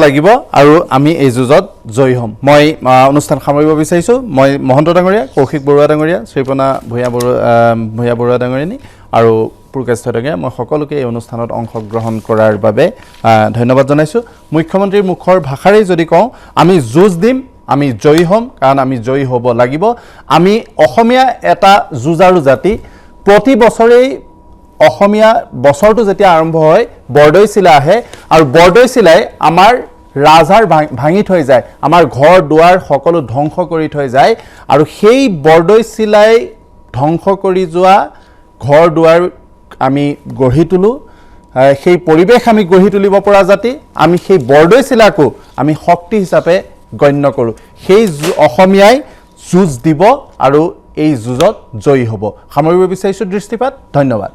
লাগিব আৰু আমি এই যুঁজত জয়ী হ'ম মই অনুষ্ঠান সামৰিব বিচাৰিছোঁ মই মহন্ত ডাঙৰীয়া কৌশিক বৰুৱা ডাঙৰীয়া শ্ৰীপনা ভূঞা বৰুৱা ডাঙৰীয়ানী আৰু পুৰকাশ ডাঙৰীয়া মই সকলোকে এই অনুষ্ঠানত অংশগ্ৰহণ কৰাৰ বাবে ধন্যবাদ জনাইছোঁ মুখ্যমন্ত্ৰীৰ মুখৰ ভাষাৰেই যদি কওঁ আমি যুঁজ দিম আমি জয়ী হ'ম কাৰণ আমি জয়ী হ'ব লাগিব আমি অসমীয়া এটা যুঁজাৰু জাতি প্ৰতি বছৰেই অসমীয়া বছৰটো যেতিয়া আৰম্ভ হয় বৰদৈচিলা আহে আৰু বৰদৈচিলাই আমাৰ ৰাজহাড় ভাঙি থৈ যায় আমাৰ ঘৰ দুৱাৰ সকলো ধ্বংস কৰি থৈ যায় আৰু সেই বৰদৈচিলাই ধ্বংস কৰি যোৱা ঘৰ দুৱাৰ আমি গঢ়ি তুলোঁ সেই পৰিৱেশ আমি গঢ়ি তুলিব পৰা জাতি আমি সেই বৰদৈচিলাকো আমি শক্তি হিচাপে গণ্য কৰোঁ সেই অসমীয়াই যুঁজ দিব আৰু এই যুঁজত জয়ী হ'ব সামৰিব বিচাৰিছোঁ দৃষ্টিপাত ধন্যবাদ